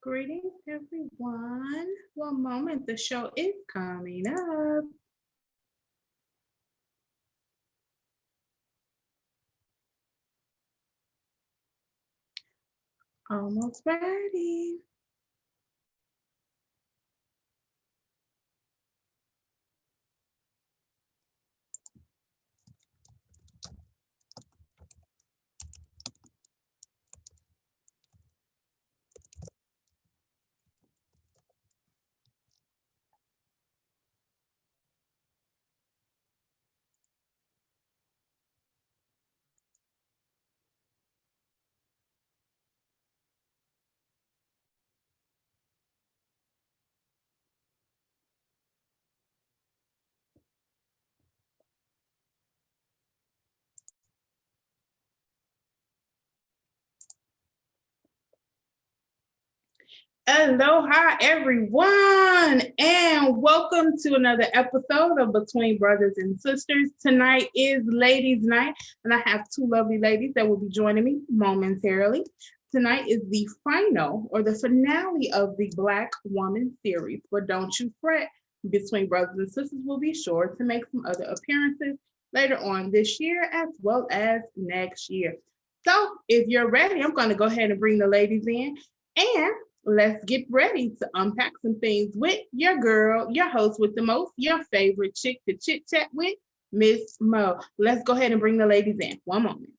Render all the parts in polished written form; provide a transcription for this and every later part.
Greetings, everyone. One moment, the show is coming up. Almost ready. Aloha, everyone, and welcome to another episode of Between Brothers and Sisters. Tonight is Ladies' Night, and I have two lovely ladies that will be joining me momentarily. Tonight is the final or the finale of the Black Woman series, but don't you fret. Between Brothers and Sisters will be sure to make some other appearances later on this year as well as next year. So, if you're ready, I'm going to go ahead and bring the ladies in. And let's get ready to unpack some things with your girl, your host with the most, your favorite chick to chit chat with, Miss Mo. Let's go ahead and bring the ladies in. One moment.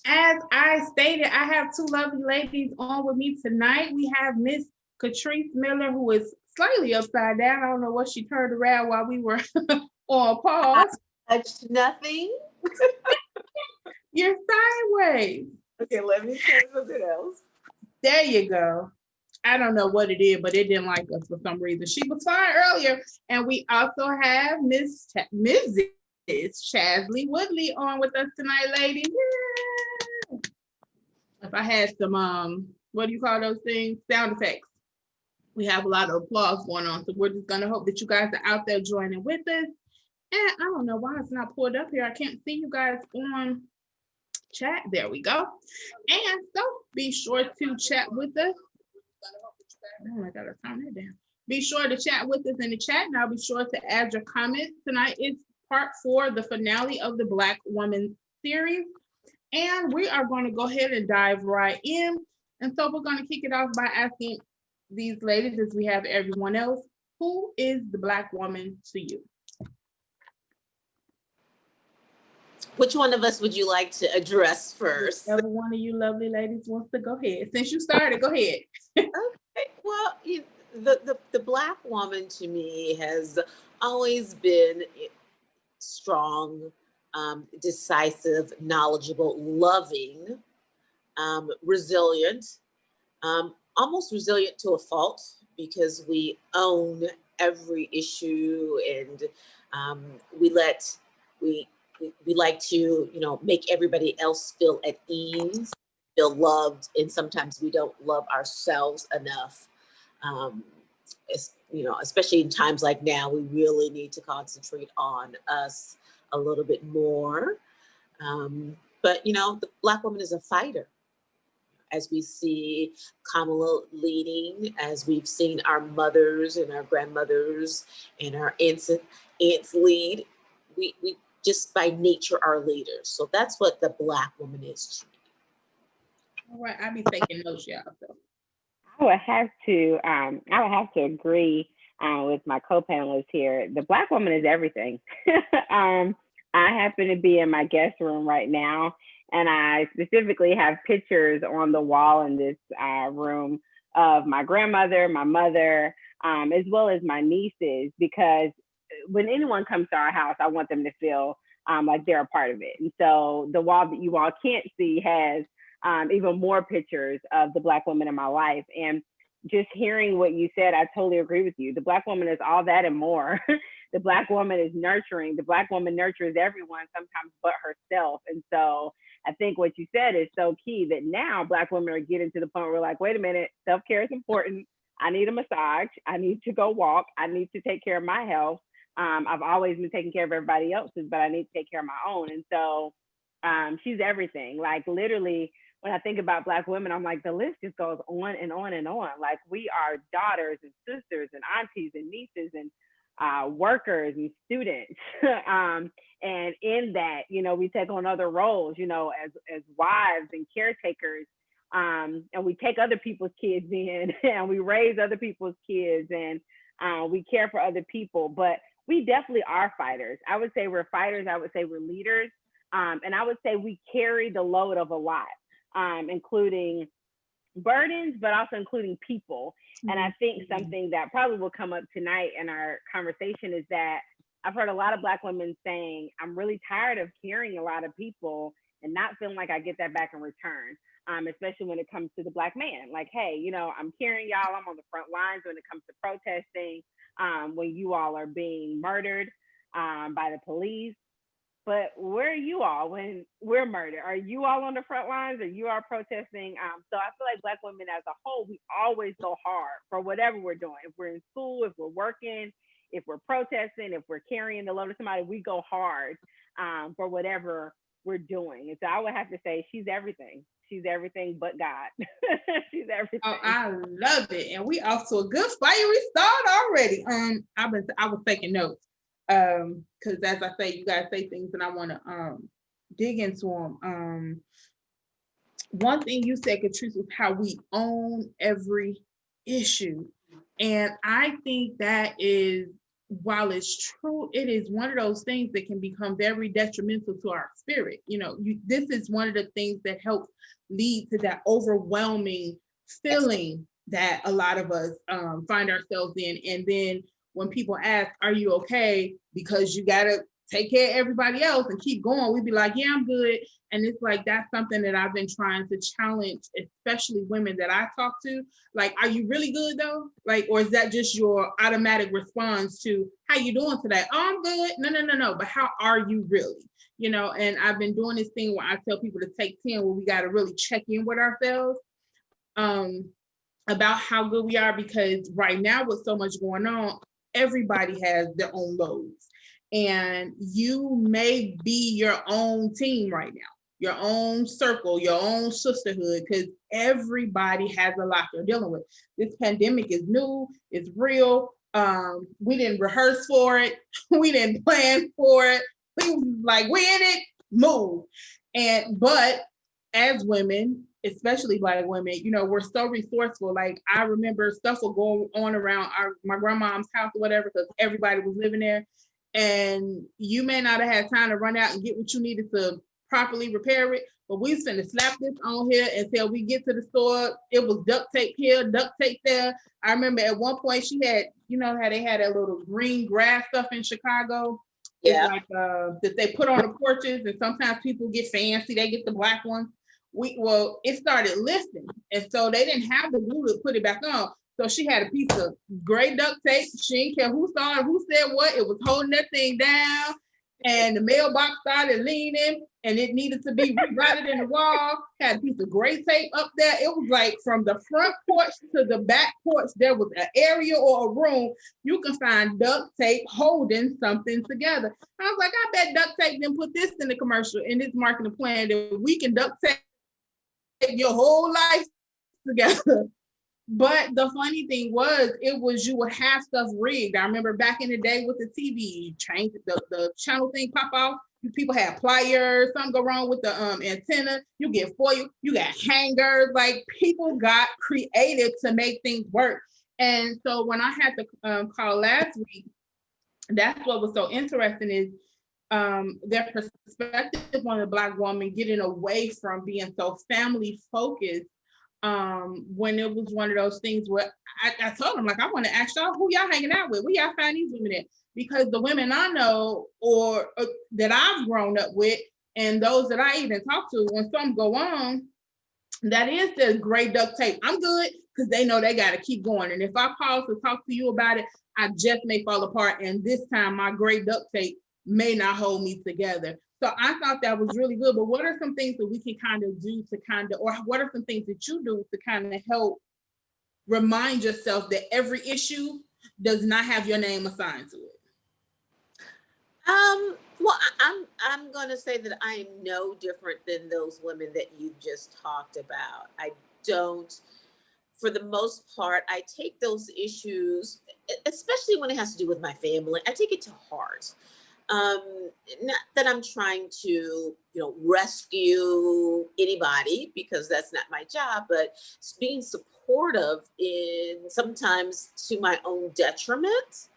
As I stated, I have two lovely ladies on with me tonight. We have Miss Catrice Miller, who is slightly upside down. I don't know what she turned around while we were on I pause. touched nothing. You're sideways. Okay, let me try something else. There you go. I don't know what it is, but it didn't like us for some reason. She was fine earlier. And we also have Mrs. Chasley Woodley on with us tonight, ladies. Yeah. If I had some what do you call those things? Sound effects. We have a lot of applause going on. So we're just gonna hope that you guys are out there joining with us. And I don't know why it's not pulled up here. I can't see you guys on chat. There we go. And so be sure to chat with us. Oh, I gotta turn it down. Be sure to chat with us in the chat. And I'll be sure to add your comments. Tonight is part 4, the finale of the Black Woman series. And we are going to go ahead and dive right in. And so we're going to kick it off by asking these ladies, as we have everyone else, who is the Black woman to you? Which one of us would you like to address first? Whichever one of you lovely ladies wants to go ahead. Since you started, go ahead. Okay, well, the Black woman to me has always been strong, decisive, knowledgeable, loving, resilient, almost resilient to a fault because we own every issue and we let we like to make everybody else feel at ease, feel loved, and sometimes we don't love ourselves enough. um, Especially in times like now, we really need to concentrate on us a little bit more. But the Black woman is a fighter, as we see Kamala leading, as we've seen our mothers and our grandmothers and our aunts lead. We just by nature are leaders. So that's what the Black woman is to me. All right, I'll be taking notes, y'all. So. I would have to agree with my co-panelists here. The Black woman is everything. I happen to be in my guest room right now, and I specifically have pictures on the wall in this room of my grandmother, my mother, as well as my nieces, because when anyone comes to our house, I want them to feel like they're a part of it. And so the wall that you all can't see has even more pictures of the Black woman in my life. And just hearing what you said, I totally agree with you. The Black woman is all that and more. The Black woman is nurturing. The Black woman nurtures everyone, sometimes but herself. And so I think what you said is so key, that now Black women are getting to the point where we're like, wait a minute, self-care is important. I need a massage. I need to go walk. I need to take care of my health. I've always been taking care of everybody else's, but I need to take care of my own. And so she's everything. Like literally, when I think about Black women, I'm like, the list just goes on and on and on. Like we are daughters and sisters and aunties and nieces and workers and students. And in that, you know, we take on other roles, you know, as wives and caretakers. And we take other people's kids in and we raise other people's kids and we care for other people. But we definitely are fighters. I would say we're fighters. I would say we're leaders. And I would say we carry the load of a lot, including burdens, but also including people. And I think something that probably will come up tonight in our conversation is that I've heard a lot of Black women saying, I'm really tired of carrying a lot of people and not feeling like I get that back in return, especially when it comes to the Black man. Like, hey, you know, I'm carrying y'all, I'm on the front lines when it comes to protesting, when you all are being murdered by the police. But where are you all when we're murdered? Are you all on the front lines? Or you are protesting? So I feel like Black women as a whole, we always go hard for whatever we're doing. If we're in school, if we're working, if we're protesting, if we're carrying the load of somebody, we go hard for whatever we're doing. And so I would have to say she's everything. She's everything but God. She's everything. Oh, I love it. And we off to a good fiery start already. I was taking notes. Because as I say, you guys say things and I want to dig into them. One thing you said, Catrice, was how we own every issue. And I think that is, while it's true, it is one of those things that can become very detrimental to our spirit. You know, this is one of the things that helps lead to that overwhelming feeling that a lot of us find ourselves in. And then when people ask, are you okay? Because you got to take care of everybody else and keep going. We'd be like, yeah, I'm good. And it's like, that's something that I've been trying to challenge, especially women that I talk to. Like, are you really good though? Like, or is that just your automatic response to how you doing today? Oh, I'm good. No. But how are you really? You know, and I've been doing this thing where I tell people to take 10, where we got to really check in with ourselves about how good we are, because right now with so much going on, everybody has their own loads. And you may be your own team right now, your own circle, your own sisterhood, because everybody has a lot they're dealing with. This pandemic is new, it's real. We didn't rehearse for it, we didn't plan for it. We was like, we in it, move. But as women, especially Black women, you know, we're so resourceful. Like I remember stuff will go on around my grandmom's house or whatever, because everybody was living there. And you may not have had time to run out and get what you needed to properly repair it, but we was finna slap this on here until we get to the store. It was duct tape here, duct tape there. I remember at one point she had, you know, how they had that little green grass stuff in Chicago. Yeah. It's like that they put on the porches, and sometimes people get fancy, they get the black ones. It started lifting, and so they didn't have the glue to put it back on. So she had a piece of gray duct tape. She didn't care who saw it, who said what. It was holding that thing down, and the mailbox started leaning, and it needed to be rerouted in the wall. Had a piece of gray tape up there. It was like from the front porch to the back porch, there was an area or a room you can find duct tape holding something together. I was like, I bet duct tape didn't put this in the commercial, in this marketing plan, that we can duct tape your whole life together. But the funny thing was, you would have stuff rigged. I remember back in the day with the TV, you change the channel thing pop off. People had pliers, something go wrong with the antenna. You get foil, you got hangers. Like people got creative to make things work. And so when I had the call last week, that's what was so interesting is their perspective on the Black woman getting away from being so family focused. When it was one of those things where I told them, like, I want to ask y'all who y'all hanging out with, where y'all find these women at? Because the women I know or that I've grown up with, and those that I even talk to, when something go on, that is the gray duct tape. I'm good, because they know they got to keep going. And if I pause to talk to you about it, I just may fall apart. And this time my gray duct tape may not hold me together. So I thought that was really good. But what are some things that we can kind of do to or what are some things that you do to kind of help remind yourself that every issue does not have your name assigned to it? Well, I'm going to say that I am no different than those women that you just talked about. I don't, for the most part, I take those issues, especially when it has to do with my family, I take it to heart. Not that I'm trying to, rescue anybody, because that's not my job, but being supportive in sometimes to my own detriment.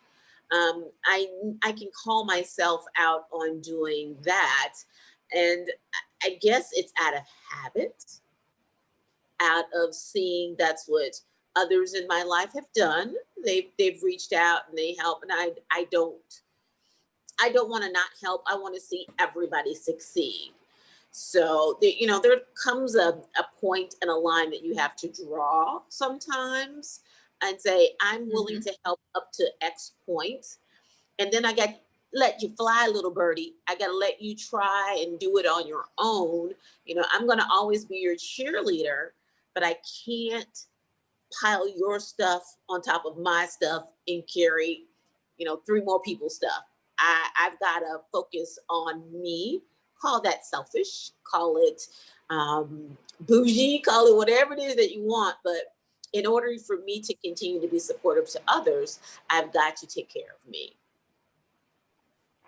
I can call myself out on doing that, and I guess it's out of habit, out of seeing that's what others in my life have done. They've reached out and they help, and I don't want to not help. I want to see everybody succeed. So there comes a point and a line that you have to draw sometimes and say, I'm willing to help up to X point. And then I got let you fly, little birdie. I got to let you try and do it on your own. I'm going to always be your cheerleader, but I can't pile your stuff on top of my stuff and carry, three more people's stuff. I've got to focus on me. Call that selfish, call it bougie, call it whatever it is that you want. But in order for me to continue to be supportive to others, I've got to take care of me.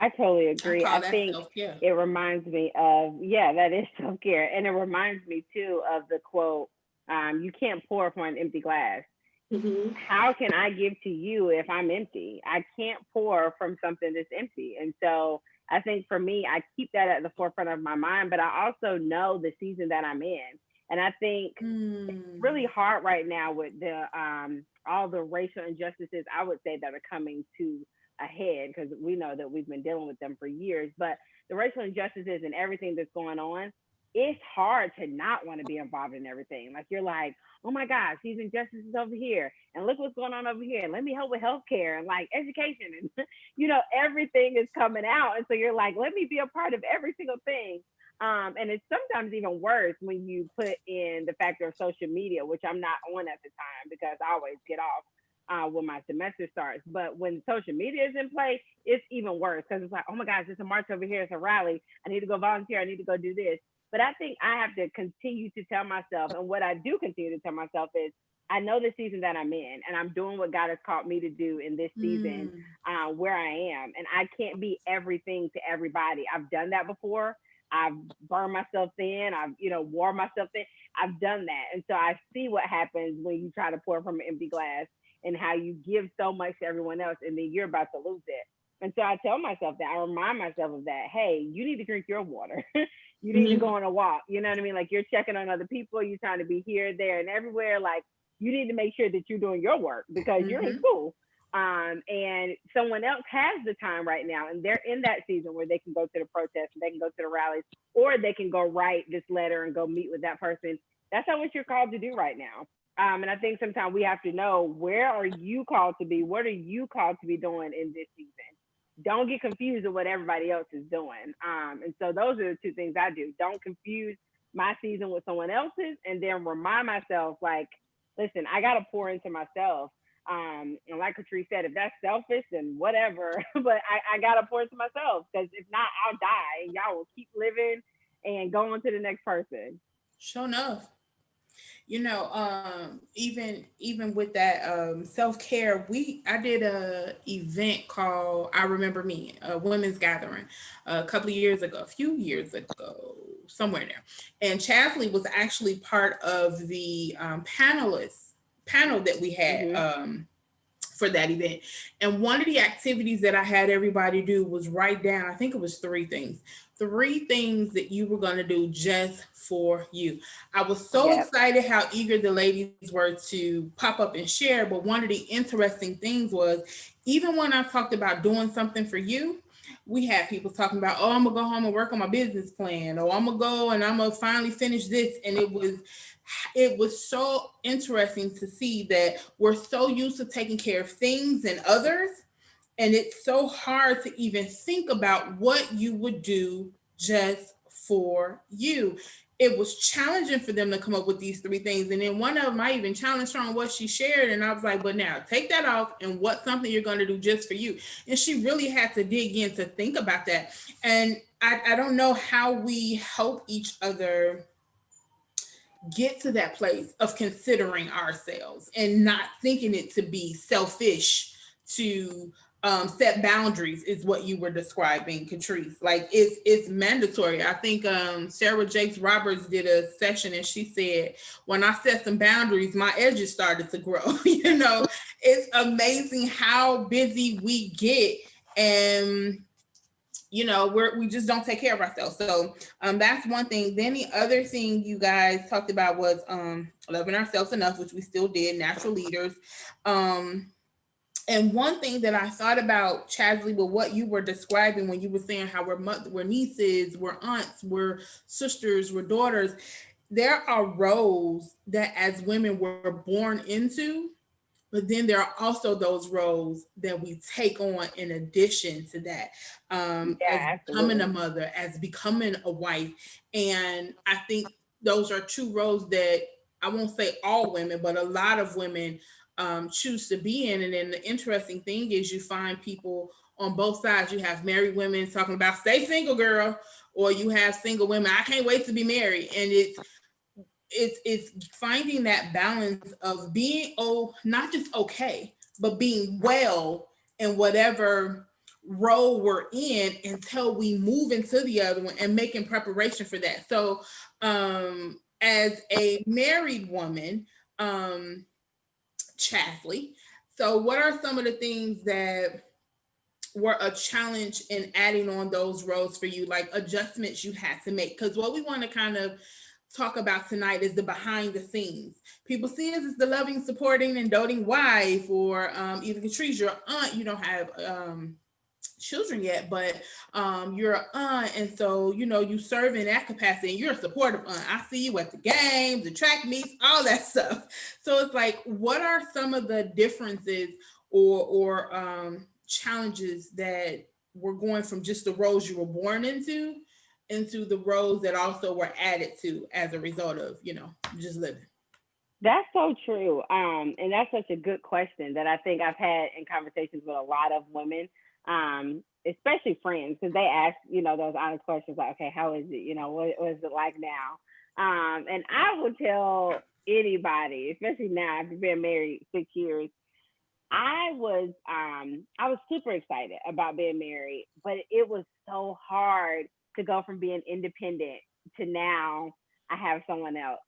I totally agree. I I think self-care. it reminds me of, yeah, that is self-care. And it reminds me too of the quote, you can't pour from an empty glass. Mm-hmm. How can I give to you if I'm empty? I can't pour from something that's empty. And so I think for me, I keep that at the forefront of my mind, but I also know the season that I'm in. And I think it's really hard right now with the all the racial injustices, I would say, that are coming to a head, because we know that we've been dealing with them for years. But the racial injustices and everything that's going on, it's hard to not want to be involved in everything. Like, you're like, oh my gosh, these injustices over here, and look what's going on over here, and let me help with healthcare and like education, and everything is coming out, and so you're like, let me be a part of every single thing. And it's sometimes even worse when you put in the factor of social media, which I'm not on at the time because I always get off when my semester starts. But when social media is in play, it's even worse, because it's like, oh my gosh, it's a march over here, it's a rally, I need to go volunteer, I need to go do this. But I think I have to continue to tell myself, and what I do continue to tell myself is, I know the season that I'm in, and I'm doing what God has called me to do in this season, where I am. And I can't be everything to everybody. I've done that before. I've burned myself thin. I've, wore myself thin. I've done that. And so I see what happens when you try to pour from an empty glass, and how you give so much to everyone else, and then you're about to lose it. And so I tell myself that, I remind myself of that. Hey, you need to drink your water. You need to go on a walk. You know what I mean? Like, you're checking on other people. You're trying to be here, there, and everywhere. Like, you need to make sure that you're doing your work, because you're in school. And someone else has the time right now, and they're in that season where they can go to the protests, they can go to the rallies, or they can go write this letter and go meet with that person. That's not what you're called to do right now. And I think sometimes we have to know, where are you called to be? What are you called to be doing in this season? Don't get confused with what everybody else is doing. And so those are the two things I do. Don't confuse my season with someone else's, and then remind myself, like, listen, I got to pour into myself. And like Catrice said, if that's selfish, then whatever, but I got to pour into myself, because if not, I'll die, and y'all will keep living and go on to the next person. Sure enough. Even with that self-care, I did a event called I Remember Me, a women's gathering a few years ago, somewhere there. And Chasley was actually part of the panel that we had for that event. And one of the activities that I had everybody do was write down, I think it was three things that you were going to do just for you. I was so excited how eager the ladies were to pop up and share. But one of the interesting things was, even when I talked about doing something for you, we had people talking about, oh, I'm gonna go home and work on my business plan, or I'm gonna go and I'm gonna finally finish this. And it was so interesting to see that we're so used to taking care of things and others, and it's so hard to even think about what you would do just for you. it was challenging for them to come up with these three things. And then one of them, I even challenged her on what she shared. And I was like, but now take that off and what's something you're going to do just for you. And she really had to dig in to think about that. And I don't know how we help each other get to that place of considering ourselves and not thinking it to be selfish to set boundaries is what you were describing, Catrice. Like it's mandatory. I think Sarah Jakes Roberts did a session and she said, when I set some boundaries, my edges started to grow. You know, it's amazing how busy we get, and you know, we just don't take care of ourselves. So that's one thing. Then the other thing you guys talked about was loving ourselves enough, which we still did, natural leaders. And one thing that I thought about, Chasley, with what you were describing when you were saying how we're nieces, we're aunts, we're sisters, we're daughters, there are roles that as women we're born into, but then there are also those roles that we take on in addition to that, as becoming a mother, as becoming a wife. And I think those are two roles that I won't say all women, but a lot of women choose to be in. And then the interesting thing is you find people on both sides. You have married women talking about stay single, girl, or you have single women, I can't wait to be married. And it's finding that balance of being not just okay, but being well in whatever role we're in until we move into the other one and making preparation for that. So as a married woman, Chasley, so what are some of the things that were a challenge in adding on those roles for you, like adjustments you had to make? Because what we want to kind of talk about tonight is the behind the scenes. People see us as the loving, supporting, and doting wife, or even Catrice, your aunt. You don't have children yet, but you're an aunt, and so you know you serve in that capacity, and you're a supportive aunt. I see you at the games, the track meets, all that stuff. So it's like, what are some of the differences or challenges that were going from just the roles you were born into the roles that also were added to as a result of, you know, just living? That's so true. And that's such a good question that I think I've had in conversations with a lot of women, especially friends, because they ask, you know, those honest questions like, okay, how is it? You know, what is it like now? And I would tell anybody, especially now after being married 6 years, I was super excited about being married, but it was so hard to go from being independent to now I have someone else.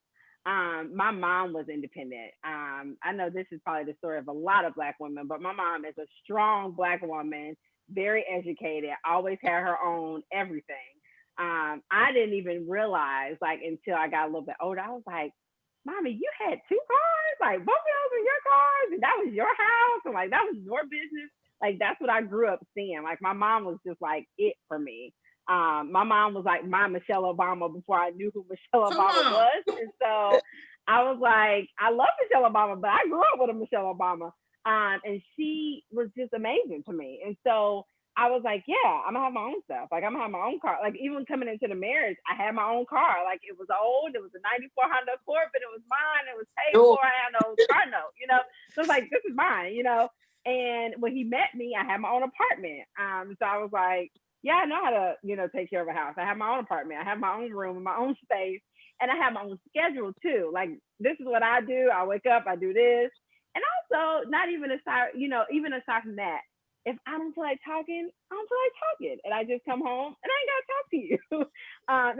My mom was independent. I know this is probably the story of a lot of Black women, but my mom is a strong Black woman, very educated, always had her own everything. I didn't even realize, like, until I got a little bit older, I was like, Mommy, you had two cars, like both of those were your cars, and that was your house, and like that was your business. Like that's what I grew up seeing. Like my mom was just like it for me. My mom was like my Michelle Obama before I knew who Michelle Obama was, and so I was like, I love Michelle Obama, but I grew up with a Michelle Obama, and she was just amazing to me. And so I was like, yeah, I'm gonna have my own stuff. Like I'm gonna have my own car. Like even coming into the marriage, I had my own car. Like it was old. It was a '94 Honda Accord, but it was mine. It was paid for. I had no car note, you know. So it's like this is mine, you know. And when he met me, I had my own apartment. So I was like, yeah, I know how to, you know, take care of a house. I have my own apartment. I have my own room, my own space, and I have my own schedule too. Like this is what I do. I wake up, I do this, and also not even aside, you know, even aside from that, if I don't feel like talking, I don't feel like talking. And I just come home and I ain't got to talk to you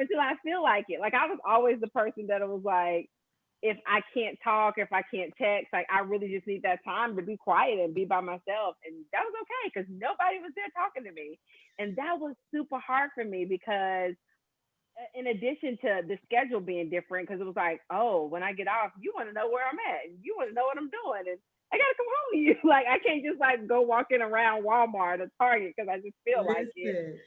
until I feel like it. Like I was always the person that was like, if I can't talk, if I can't text, like I really just need that time to be quiet and be by myself. And that was okay because nobody was there talking to me. And that was super hard for me because in addition to the schedule being different, because it was like, oh, when I get off, you want to know where I'm at. And you want to know what I'm doing. And I gotta come home to you. Like I can't just like go walking around Walmart or Target because I just feel like it.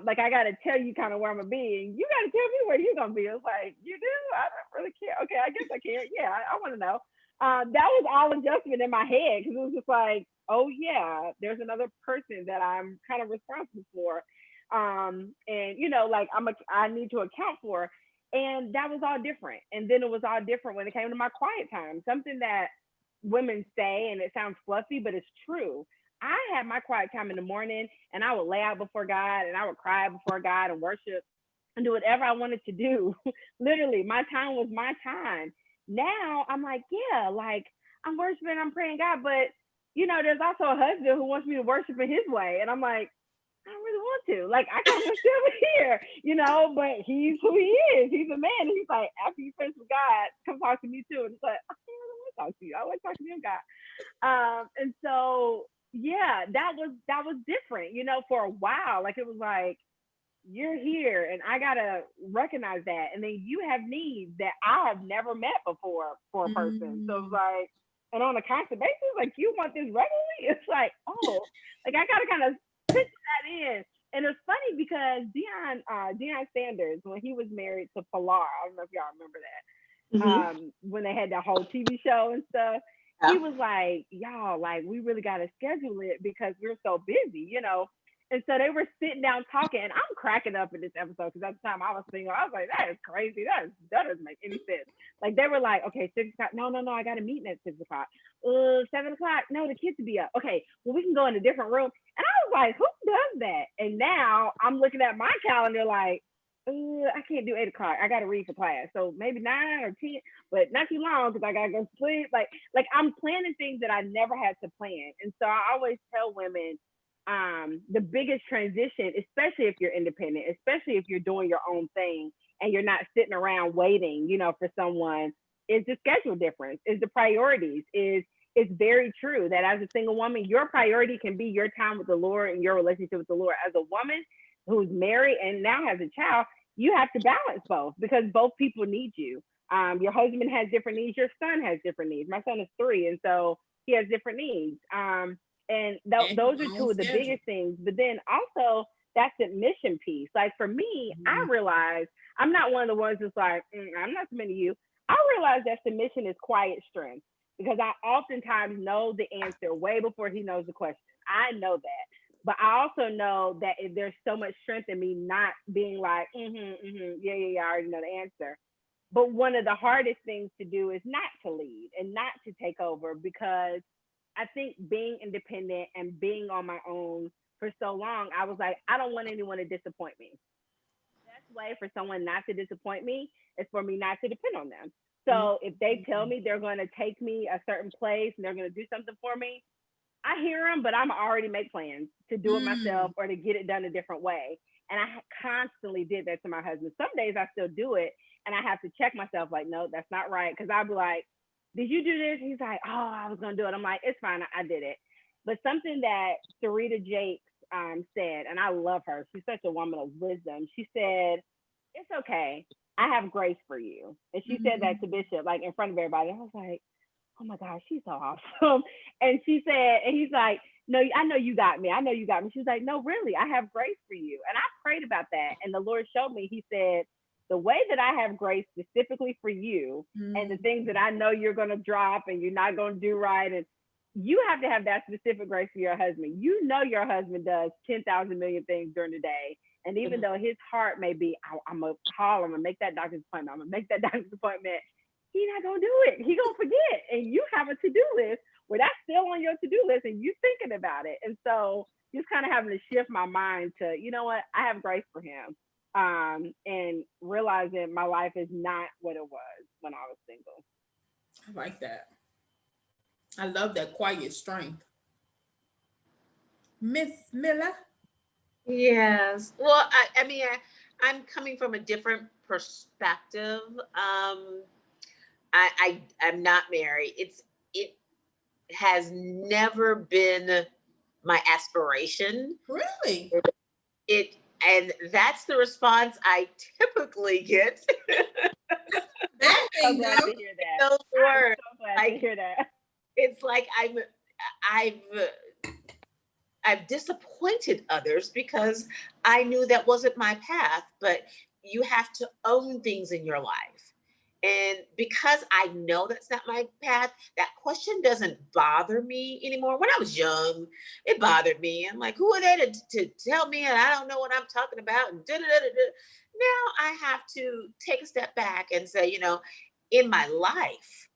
Like I gotta tell you kind of where I'm gonna be, and you gotta tell me where you're gonna be. It's like you do. I don't really care. Okay, I guess I can. Yeah, I want to know. That was all adjustment in my head because it was just like, oh yeah, there's another person that I'm kind of responsible for, and you know, like I need to account for. And that was all different. And then it was all different when it came to my quiet time. Something that women say, and it sounds fluffy, but it's true. I had my quiet time in the morning, and I would lay out before God, and I would cry before God and worship and do whatever I wanted to do. Literally, my time was my time. Now I'm like, yeah, like I'm worshiping, I'm praying God, but there's also a husband who wants me to worship in his way. And I'm like, I don't really want to. Like, I kind of want to stay over here, but he's who he is. He's a man. And he's like, after you finish with God, come talk to me too. And it's like, I don't really want to talk to you. I want to talk to you and God. And so, yeah, that was different, for a while. Like, it was like, you're here and I gotta recognize that. And then you have needs that I have never met before for a person. So it's like, and on a constant basis, like, you want this regularly? It's like, oh, like I gotta kind of picture that in. And it's funny because Deion Sanders, when he was married to Pilar, I don't know if y'all remember that, when they had that whole TV show and stuff, he was like, y'all, like, we really got to schedule it because we're so busy, And so they were sitting down talking, and I'm cracking up in this episode because at the time I was single. I was like, that is crazy. That doesn't make any sense. Like, they were like, okay, 6 o'clock. No, I got a meeting at 6 o'clock. 7 o'clock. No, the kids will be up. Okay, well, we can go in a different room. And I was like, who does that? And now I'm looking at my calendar like, I can't do 8 o'clock. I got to read for class. So maybe 9 or 10, but not too long because I got to go to sleep. Like I'm planning things that I never had to plan. And so I always tell women, the biggest transition, especially if you're independent, especially if you're doing your own thing and you're not sitting around waiting, for someone, is the schedule difference, is the priorities, it's very true that as a single woman, your priority can be your time with the Lord and your relationship with the Lord. As a woman who's married and now has a child, you have to balance both because both people need you. Your husband has different needs. Your son has different needs. My son is 3, and so he has different needs. And those are two of the biggest things. But then also that submission piece. Like for me, I realized I'm not one of the ones that's like, I'm not submitting to you. I realize that submission is quiet strength because I oftentimes know the answer way before he knows the question. I know that. But I also know that there's so much strength in me not being like, yeah, I already know the answer. But one of the hardest things to do is not to lead and not to take over because I think being independent and being on my own for so long, I was like, I don't want anyone to disappoint me. The best way for someone not to disappoint me is for me not to depend on them. So if they tell me they're going to take me a certain place and they're going to do something for me, I hear them, but I'm already make plans to do it myself or to get it done a different way. And I constantly did that to my husband. Some days I still do it and I have to check myself like, no, that's not right. Because I'll be like, did you do this? He's like, oh, I was going to do it. I'm like, it's fine. I did it. But something that Sarita Jakes said, and I love her. She's such a woman of wisdom. She said, it's okay. I have grace for you. And she said that to Bishop, like in front of everybody. I was like, oh my gosh, she's so awesome. And she said, and he's like, no, I know you got me. I know you got me. She was like, no, really, I have grace for you. And I prayed about that. And the Lord showed me, he said, the way that I have grace specifically for you and the things that I know you're going to drop and you're not going to do right. And you have to have that specific grace for your husband. You know, your husband does 10,000 million things during the day. And even though his heart may be, I'm going to call, I'm going to make that doctor's appointment. I'm going to make that doctor's appointment. He's not going to do it. He's going to forget. And you have a to-do list where that's still on your to-do list and you thinking about it. And so just kind of having to shift my mind to, you know what, I have grace for him. And realizing my life is not what it was when I was single. I like that. I love that quiet strength. Miss Miller? Yes. Well, I mean, I'm coming from a different perspective. I'm not married. It has never been my aspiration. Really? And that's the response I typically get. I'm glad to hear that. Those words. I'm so glad to hear that. It's like I've disappointed others because I knew that wasn't my path, but you have to own things in your life. And because I know that's not my path, that question doesn't bother me anymore. When I was young, it bothered me. I'm like, who are they to tell me? And I don't know what I'm talking about. And now I have to take a step back and say, in my life,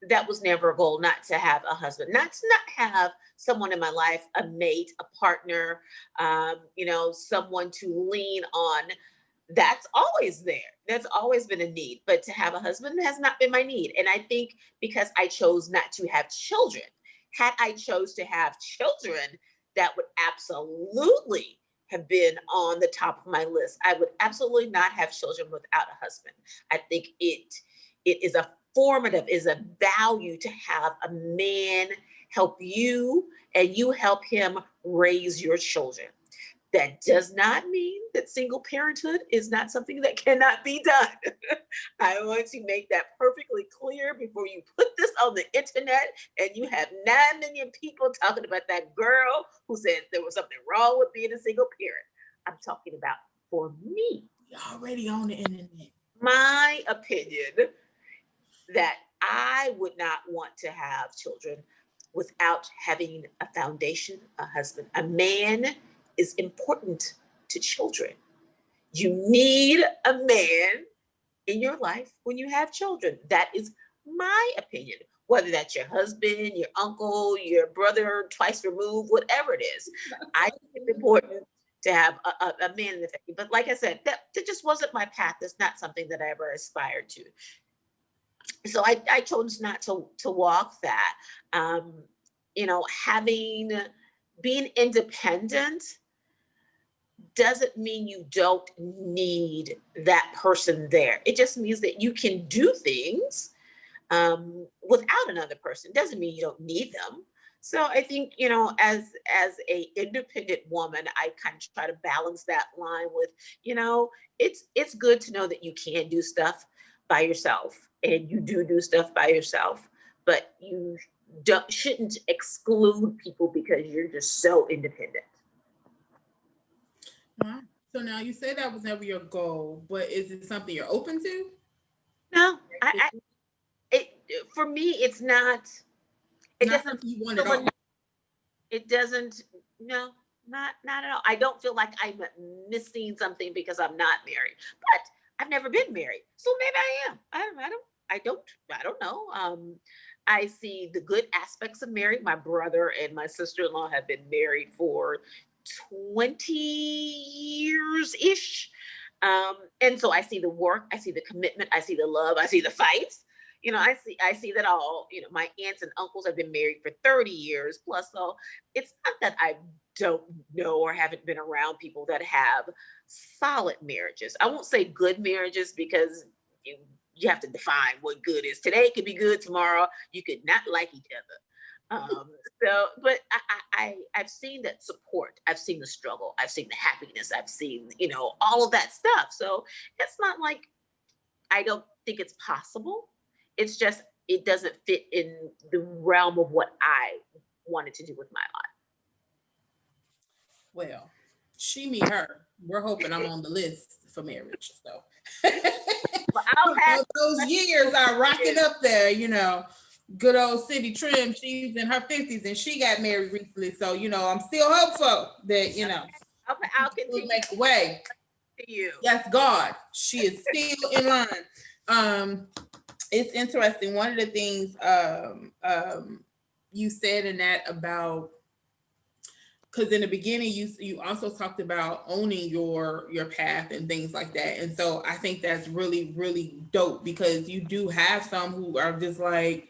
that was never a goal, not to have a husband, not to not have someone in my life, a mate, a partner, someone to lean on. That's always there. That's always been a need. But to have a husband has not been my need. And I think because I chose not to have children, had I chose to have children, that would absolutely have been on the top of my list. I would absolutely not have children without a husband. I think it is a formative, is a value to have a man help you and you help him raise your children. That does not mean that single parenthood is not something that cannot be done. I want to make that perfectly clear before you put this on the internet and you have 9 million people talking about that girl who said there was something wrong with being a single parent. I'm talking about for me. You're already on the internet. My opinion that I would not want to have children without having a foundation, a husband. A man is important to children. You need a man in your life when you have children. That is my opinion. Whether that's your husband, your uncle, your brother twice removed, whatever it is, I think it's important to have a man in the family. But like I said, that just wasn't my path. That's not something that I ever aspired to. So I chose not to walk that. Being independent doesn't mean you don't need that person there. It just means that you can do things without another person. Doesn't mean you don't need them. So I think, as a independent woman, I kind of try to balance that line with, it's good to know that you can do stuff by yourself and you do stuff by yourself, but you shouldn't exclude people because you're just so independent. Wow. So now you say that was never your goal, but is it something you're open to? No, for me, it's not. It Not doesn't. something you want at all. It doesn't. No, not at all. I don't feel like I'm missing something because I'm not married. But I've never been married, so maybe I am. I don't know. I see the good aspects of marriage. My brother and my sister-in-law have been married for 20 years ish. And so I see the work, I see the commitment, I see the love, I see the fights. I see that all. My aunts and uncles have been married for 30 years plus. So it's not that I don't know or haven't been around people that have solid marriages. I won't say good marriages because you have to define what good is. Today could be good, tomorrow you could not like each other. But I've seen that support. I've seen the struggle. I've seen the happiness. I've seen, all of that stuff. So it's not like I don't think it's possible. It's just, it doesn't fit in the realm of what I wanted to do with my life. Well, she, me, her. We're hoping I'm on the list for marriage. So Well, I'll have those years are rocking up there, Good old Cindy Trim, she's in her 50s and she got married recently. So, I'm still hopeful that, I'll continue make a way. to you. Yes, God, she is still in line. It's interesting. One of the things you said in that about, because in the beginning you also talked about owning your path and things like that. And so I think that's really, really dope because you do have some who are just like,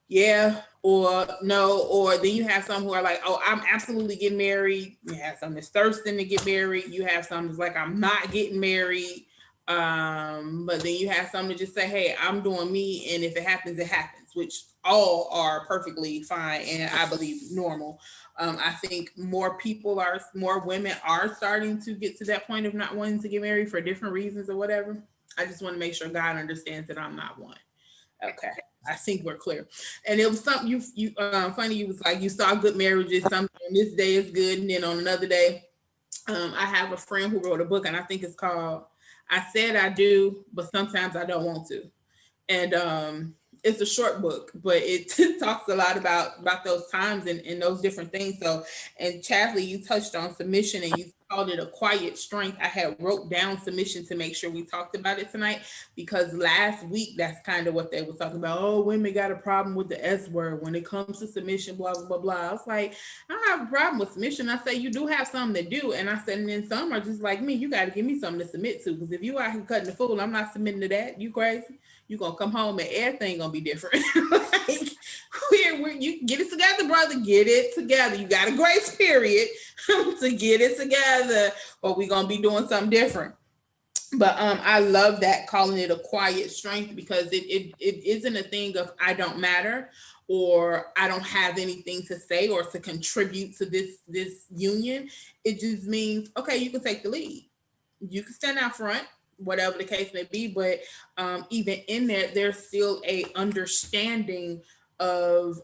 yeah, or no, or then you have some who are like, oh, I'm absolutely getting married. You have some that's thirsting to get married. You have some that's like, I'm not getting married. But then you have some that just say, hey, I'm doing me, and if it happens, it happens, which all are perfectly fine and I believe normal. I think more women are starting to get to that point of not wanting to get married for different reasons or whatever. I just want to make sure God understands that I'm not one. Okay, I think we're clear. And it was something you funny. You was like, you saw good marriages. Something on this day is good, and then on another day, I have a friend who wrote a book, and I think it's called "I Said I Do, but Sometimes I Don't Want to." And it's a short book, but it talks a lot about those times and those different things. So, and Chasley, you touched on submission, and you called it a quiet strength. I had wrote down submission to make sure we talked about it tonight, because last week that's kind of what they were talking about. Oh, women got a problem with the S word when it comes to submission, blah blah blah blah. I was like, I don't have a problem with submission. I say you do have something to do, and I said, and then some are just like me. You got to give me something to submit to, because if you out here cutting the fool, I'm not submitting to that. You crazy? You gonna come home and everything gonna be different. Like, you get it together, brother. Get it together. You got a grace period to get it together, or we gonna be doing something different. But I love that, calling it a quiet strength, because it isn't a thing of I don't matter, or I don't have anything to say or to contribute to this union. It just means, okay, you can take the lead, you can stand out front, whatever the case may be. But even in there, there's still a understanding of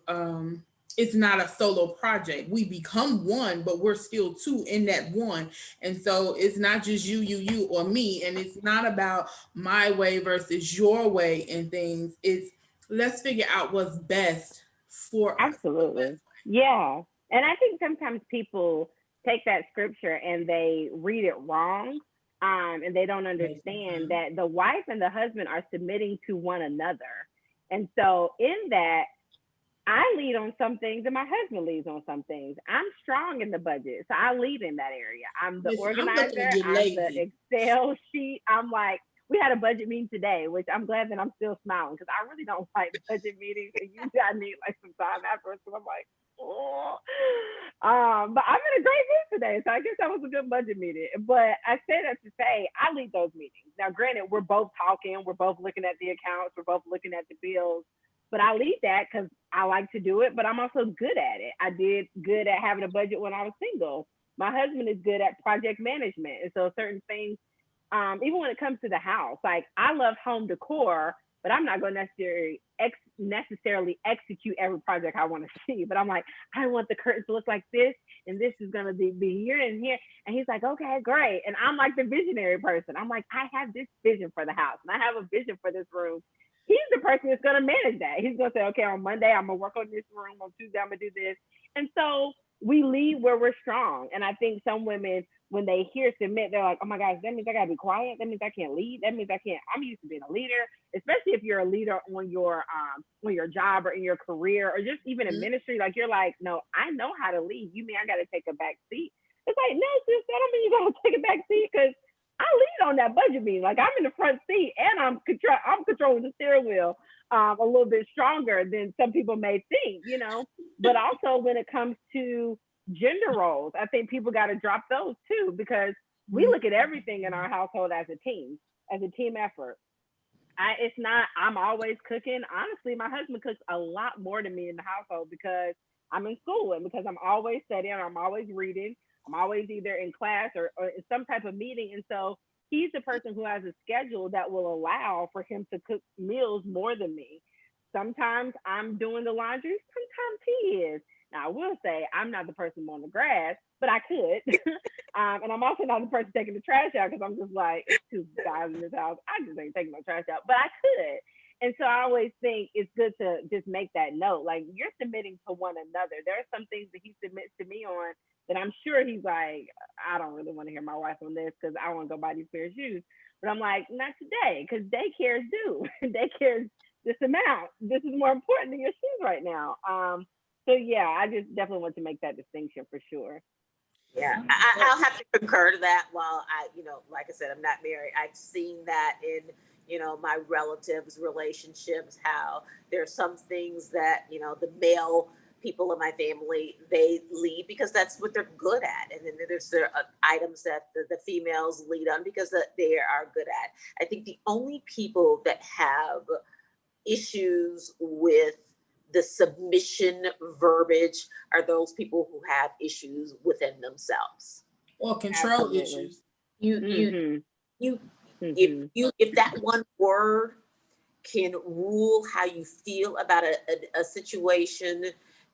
it's not a solo project. We become one, but we're still two in that one. And so it's not just you, or me. And it's not about my way versus your way and things. It's, let's figure out what's best for us. Absolutely. Yeah. And I think sometimes people take that scripture and they read it wrong. And they don't understand that the wife and the husband are submitting to one another. And so in that, I lead on some things and my husband leads on some things. I'm strong in the budget, so I lead in that area. I'm the organizer, I'm the Excel sheet. I'm like, we had a budget meeting today, which I'm glad that I'm still smiling, because I really don't like budget meetings, and usually I need like some time afterwards, because I'm like, oh. But I'm in a great mood today, so I guess that was a good budget meeting. But I say that to say, I lead those meetings. Now, granted, we're both talking, we're both looking at the accounts, we're both looking at the bills, but I lead that because I like to do it, but I'm also good at it. I did good at having a budget when I was single. My husband is good at project management. And so certain things, even when it comes to the house, like I love home decor, but I'm not going to necessarily execute every project I want to see. But I'm like, I want the curtains to look like this, and this is going to be here and here. And he's like, okay, great. And I'm like the visionary person. I'm like, I have this vision for the house, and I have a vision for this room. He's the person that's going to manage that. He's going to say, okay, on Monday, I'm going to work on this room. On Tuesday, I'm going to do this. And so we lead where we're strong. And I think some women, when they hear submit, they're like, oh my gosh, that means I got to be quiet. That means I can't lead. That means I can't. I'm used to being a leader, especially if you're a leader on your job or in your career, or just even in ministry. Like, you're like, no, I know how to lead. You mean I got to take a back seat? It's like, no, sis, I don't mean you got to take a back seat, because I lead on that budget meeting. Like, I'm in the front seat, and I'm controlling the steering wheel a little bit stronger than some people may think, you know. But also when it comes to gender roles, I think people got to drop those too, because we look at everything in our household as a team effort. I'm always cooking. Honestly, my husband cooks a lot more than me in the household, because I'm in school, and because I'm always studying, I'm always reading. I'm always either in class or in some type of meeting. And so he's the person who has a schedule that will allow for him to cook meals more than me. Sometimes I'm doing the laundry, sometimes he is. Now, I will say I'm not the person mowing the grass, but I could. And I'm also not the person taking the trash out, because I'm just like, it's two guys in this house. I just ain't taking no trash out, but I could. And so I always think it's good to just make that note. Like, you're submitting to one another. There are some things that he submits to me on that I'm sure he's like, I don't really want to hear my wife on this, because I want to go buy these pair of shoes. But I'm like, not today, because daycare is due. Daycare is this amount. This is more important than your shoes right now. So yeah, I just definitely want to make that distinction for sure. Yeah, I'll have to concur to that. While like I said, I'm not married. I've seen that in, my relatives' relationships, how there are some things that, the male people in my family, they lead because that's what they're good at. And then there's items that the females lead on because they are good at. I think the only people that have issues with the submission verbiage are those people who have issues within themselves or control issues. If that one word can rule how you feel about a situation,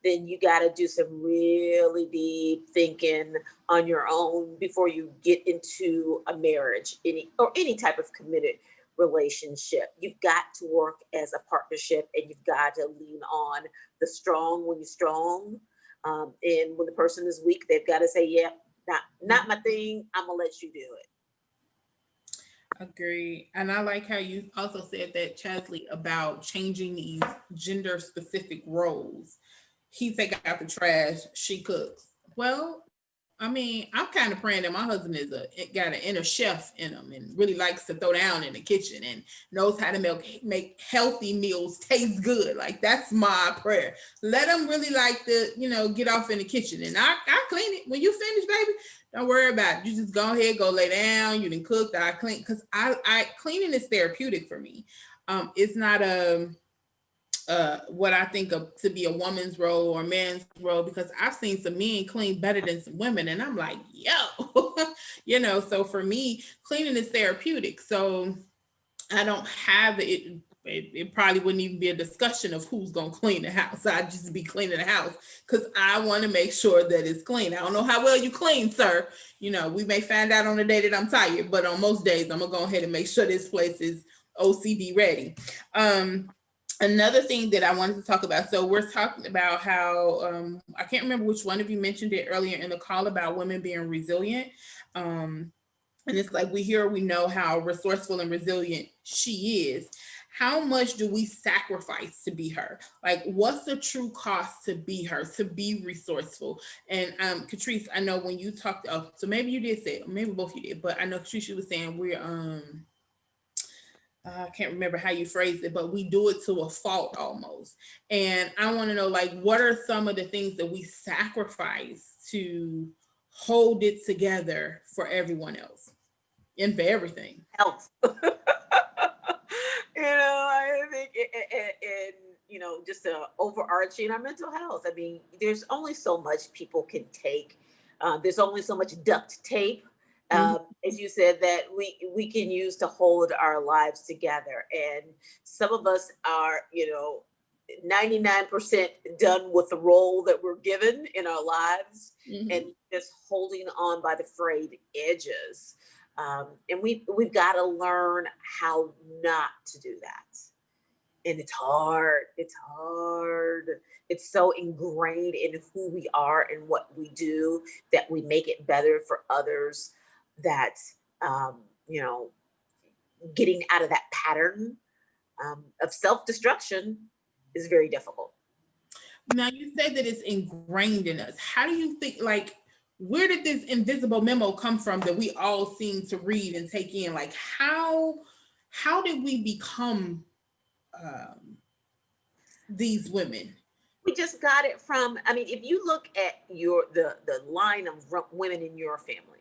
then you got to do some really deep thinking on your own before you get into a marriage, any type of committed relationship. You've got to work as a partnership, and you've got to lean on the strong when you're strong. And when the person is weak, they've got to say, yeah, not my thing. I'm gonna let you do it. Agree. And I like how you also said that, Chesley, about changing these gender specific roles. He take out the trash, she cooks. Well, I mean, I'm kind of praying that my husband is got an inner chef in him and really likes to throw down in the kitchen and knows how to make healthy meals taste good. Like that's my prayer. Let him really like to, get off in the kitchen, and I clean it. When you finish, baby, don't worry about it. You just go ahead, go lay down. You done cooked. I clean, because I cleaning is therapeutic for me. It's not a what I think of to be a woman's role or a man's role, because I've seen some men clean better than some women, and I'm like, yo, So for me, cleaning is therapeutic. So I don't have it. It probably wouldn't even be a discussion of who's gonna clean the house. I'd just be cleaning the house because I want to make sure that it's clean. I don't know how well you clean, sir. We may find out on the day that I'm tired, but on most days, I'm gonna go ahead and make sure this place is OCD ready. Another thing that I wanted to talk about. So we're talking about how I can't remember which one of you mentioned it earlier in the call about women being resilient. And it's like we know how resourceful and resilient she is. How much do we sacrifice to be her? Like, what's the true cost to be her, to be resourceful? And Catrice, I know when you talked, so maybe you did say it, maybe both you did, but I know Catrice, you was saying we're I can't remember how you phrased it, but we do it to a fault almost. And I want to know, like, what are some of the things that we sacrifice to hold it together for everyone else and for everything? Health. I think, just overarching our mental health. I mean, there's only so much people can take. There's only so much duct tape, as you said, that we can use to hold our lives together. And some of us are, 99% done with the role that we're given in our lives, and just holding on by the frayed edges. And we've got to learn how not to do that. And it's hard. It's hard. It's so ingrained in who we are and what we do that we make it better for others, that, getting out of that pattern of self-destruction is very difficult. Now, you say that it's ingrained in us. How do you think, like, where did this invisible memo come from that we all seem to read and take in? Like, how did we become these women? We just got it from, I mean, if you look at the line of women in your family,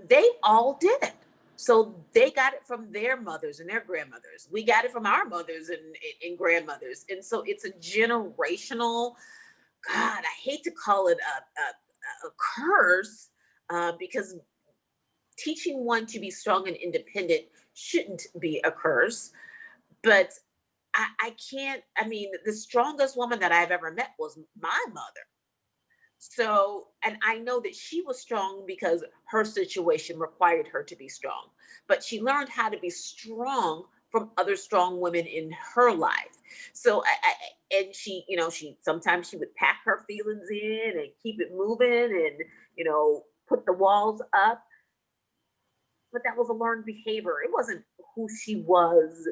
they all did it. So they got it from their mothers and their grandmothers. We got it from our mothers and grandmothers. And so it's a generational, God, I hate to call it a curse, because teaching one to be strong and independent shouldn't be a curse. But I can't, I mean, the strongest woman that I've ever met was my mother. So, and I know that she was strong because her situation required her to be strong, but she learned how to be strong from other strong women in her life. So, and she, she sometimes she would pack her feelings in and keep it moving and, put the walls up. But that was a learned behavior. It wasn't who she was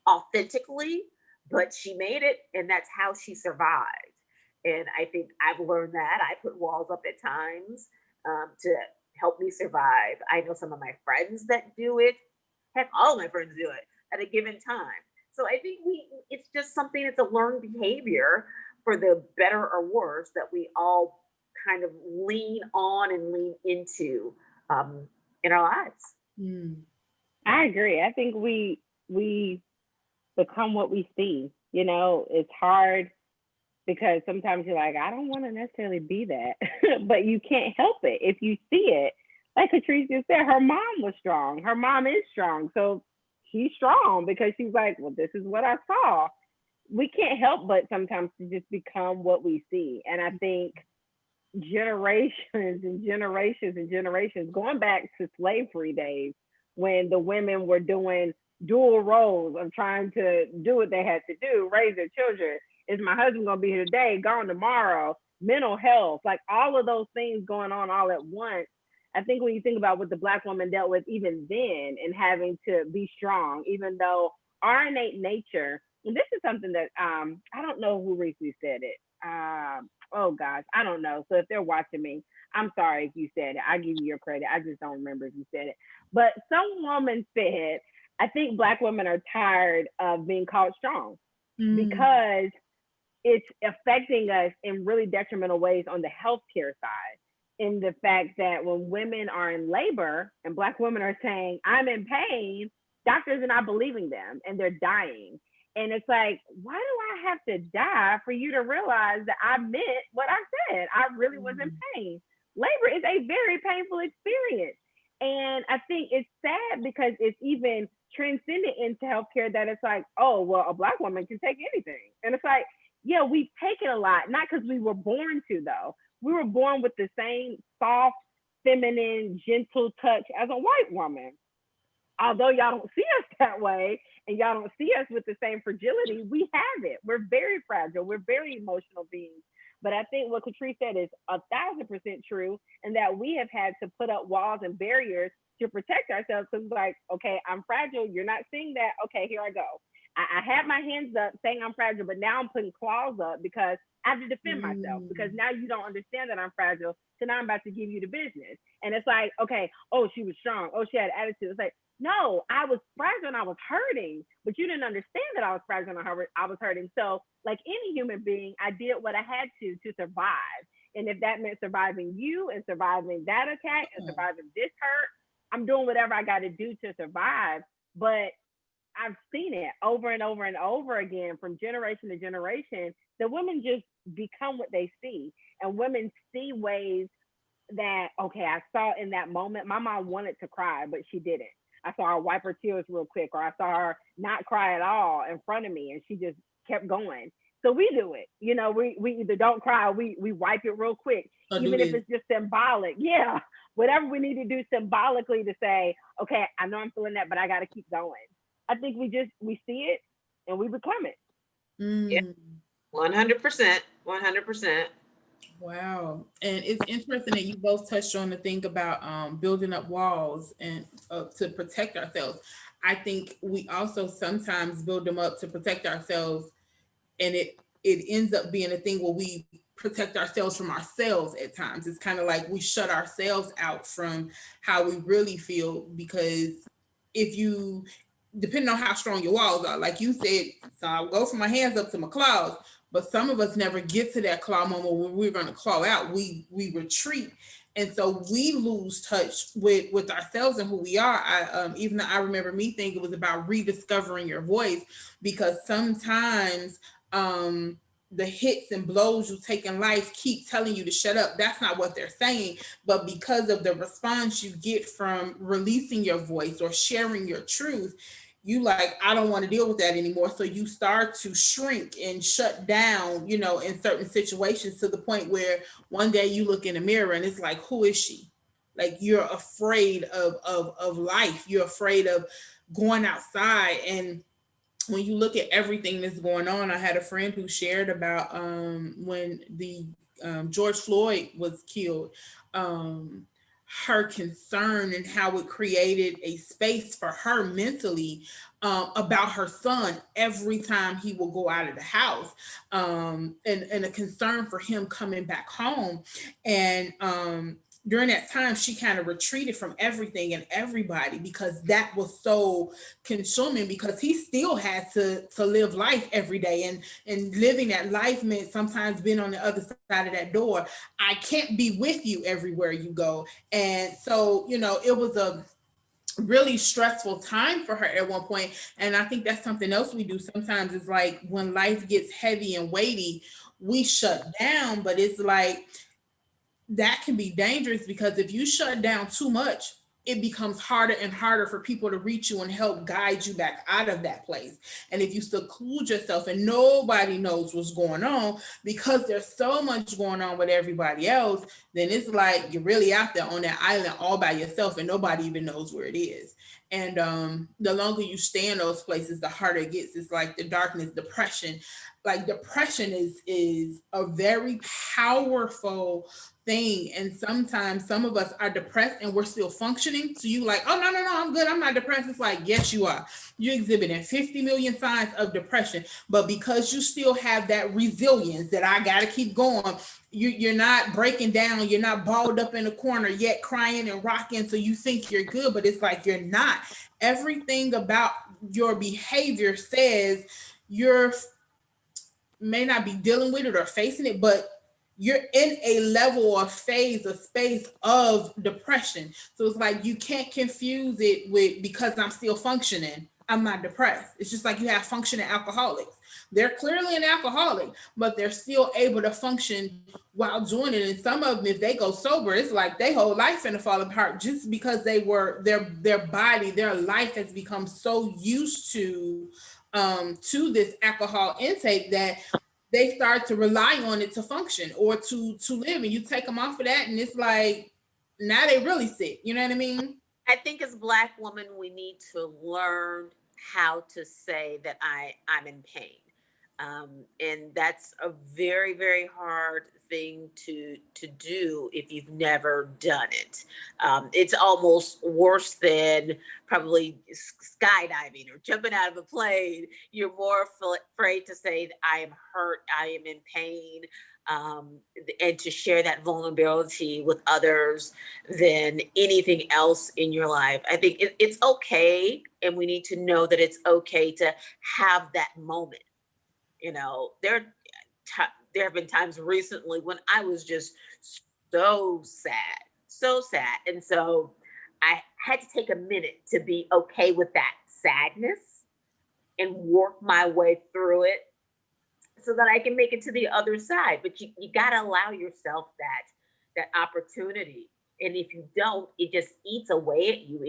authentically, but she made it, and that's how she survived. And I think I've learned that. I put walls up at times to help me survive. I know some of my friends that do it. Heck, all my friends do it at a given time. So I think it's just something, it's a learned behavior, for the better or worse, that we all kind of lean on and lean into in our lives. I agree. I think we become what we see. It's hard because sometimes you're like, I don't want to necessarily be that, but you can't help it. If you see it, like Catrice just said, her mom was strong. Her mom is strong. So she's strong because she's like, well, this is what I saw. We can't help but sometimes to just become what we see. And I think generations and generations and generations, going back to slavery days, when the women were doing dual roles of trying to do what they had to do, raise their children. Is my husband gonna be here today, gone tomorrow? mental health, like all of those things going on all at once. I think when you think about what the Black woman dealt with even then and having to be strong, even though our innate nature, and this is something that I don't know who recently said it. Oh gosh, I don't know. So if they're watching me, I'm sorry if you said it. I give you your credit. I just don't remember if you said it. But some woman said, I think Black women are tired of being called strong because it's affecting us in really detrimental ways on the healthcare side. In the fact that when women are in labor and Black women are saying, I'm in pain, doctors are not believing them and they're dying. And it's like, why do I have to die for you to realize that I meant what I said? I really was in pain. Labor is a very painful experience. And I think it's sad because it's even transcended into healthcare that it's like, oh, well, a Black woman can take anything. And it's like, yeah, we take it a lot, not because we were born to, though. We were born with the same soft, feminine, gentle touch as a white woman. Although y'all don't see us that way and y'all don't see us with the same fragility, we have it. We're very fragile. We're very emotional beings. But I think what Catrice said is 1,000% true, and that we have had to put up walls and barriers to protect ourselves. Because it's like, okay, I'm fragile. You're not seeing that. Okay, here I go. I had my hands up saying I'm fragile, but now I'm putting claws up because I have to defend myself, because now you don't understand that I'm fragile. So now I'm about to give you the business. And it's like, okay, oh, she was strong. Oh, she had attitude. It's like, no, I was fragile and I was hurting, but you didn't understand that I was fragile and I was hurting. So like any human being, I did what I had to survive. And if that meant surviving you and surviving that attack and surviving this hurt, I'm doing whatever I got to do to survive. But I've seen it over and over and over again from generation to generation. The women just become what they see, and women see ways that, okay, I saw in that moment, my mom wanted to cry, but she didn't. I saw her wipe her tears real quick, or I saw her not cry at all in front of me, and she just kept going. So we do it. You know, we either don't cry, or we wipe it real quick, even if it's just symbolic. Yeah, whatever we need to do symbolically to say, okay, I know I'm feeling that, but I got to keep going. I think we see it and we become it. Yeah, 100%, 100%. Wow. And it's interesting that you both touched on the thing about building up walls and to protect ourselves. I think we also sometimes build them up to protect ourselves, and it ends up being a thing where we protect ourselves from ourselves at times. It's kind of like we shut ourselves out from how we really feel, because if you, depending on how strong your walls are, like you said, so I'll go from my hands up to my claws, but some of us never get to that claw moment when we're going to claw out. We retreat, and so we lose touch with ourselves and who we are. Even though I remember me thinking it was about rediscovering your voice, because sometimes the hits and blows you take in life keep telling you to shut up. That's not what they're saying, but because of the response you get from releasing your voice or sharing your truth, you like, I don't want to deal with that anymore. So you start to shrink and shut down, you know, in certain situations, to the point where one day you look in the mirror and it's like, who is she? Like, you're afraid of life. You're afraid of going outside. And when you look at everything that's going on, I had a friend who shared about when the George Floyd was killed, her concern and how it created a space for her mentally about her son every time he will go out of the house, and a concern for him coming back home. And during that time, she kind of retreated from everything and everybody, because that was so consuming, because he still had to live life every day. And living that life meant sometimes being on the other side of that door. I can't be with you everywhere you go. And so, you know, it was a really stressful time for her at one point. And I think that's something else we do sometimes, is like when life gets heavy and weighty, we shut down. But it's like, that can be dangerous, because if you shut down too much, it becomes harder and harder for people to reach you and help guide you back out of that place. And if you seclude yourself and nobody knows what's going on, because there's so much going on with everybody else, then it's like you're really out there on that island all by yourself and nobody even knows where it is. And the longer you stay in those places, the harder it gets. It's like the darkness, depression. like depression is a very powerful thing, and sometimes some of us are depressed and we're still functioning. So you like, oh no, I'm good, I'm not depressed. It's like, yes you are. You're exhibiting 50 million signs of depression, but because you still have that resilience that I gotta keep going, you're not breaking down, you're not balled up in a corner yet crying and rocking, so you think you're good, but it's like you're not. Everything about your behavior says you're may not be dealing with it or facing it, but you're in a level or phase, a space of depression. So it's like you can't confuse it with because I'm still functioning, I'm not depressed. It's just like you have functioning alcoholics. They're clearly an alcoholic, but they're still able to function while doing it. And some of them, if they go sober, it's like their whole life finna fall apart just because they were their body, their life has become so used to this alcohol intake that they start to rely on it to function or to live. And you take them off of that, and it's like now they really sick. You know what I mean? I think as Black women, we need to learn how to say that I'm in pain. And that's a very, very hard thing to do if you've never done it. It's almost worse than probably skydiving or jumping out of a plane. You're more afraid to say that I am hurt, I am in pain, and to share that vulnerability with others than anything else in your life. I think it's okay, and we need to know that it's okay to have that moment. You know, there have been times recently when I was just so sad. And so I had to take a minute to be okay with that sadness and work my way through it so that I can make it to the other side. But you got to allow yourself that opportunity. And if you don't, it just eats away at you.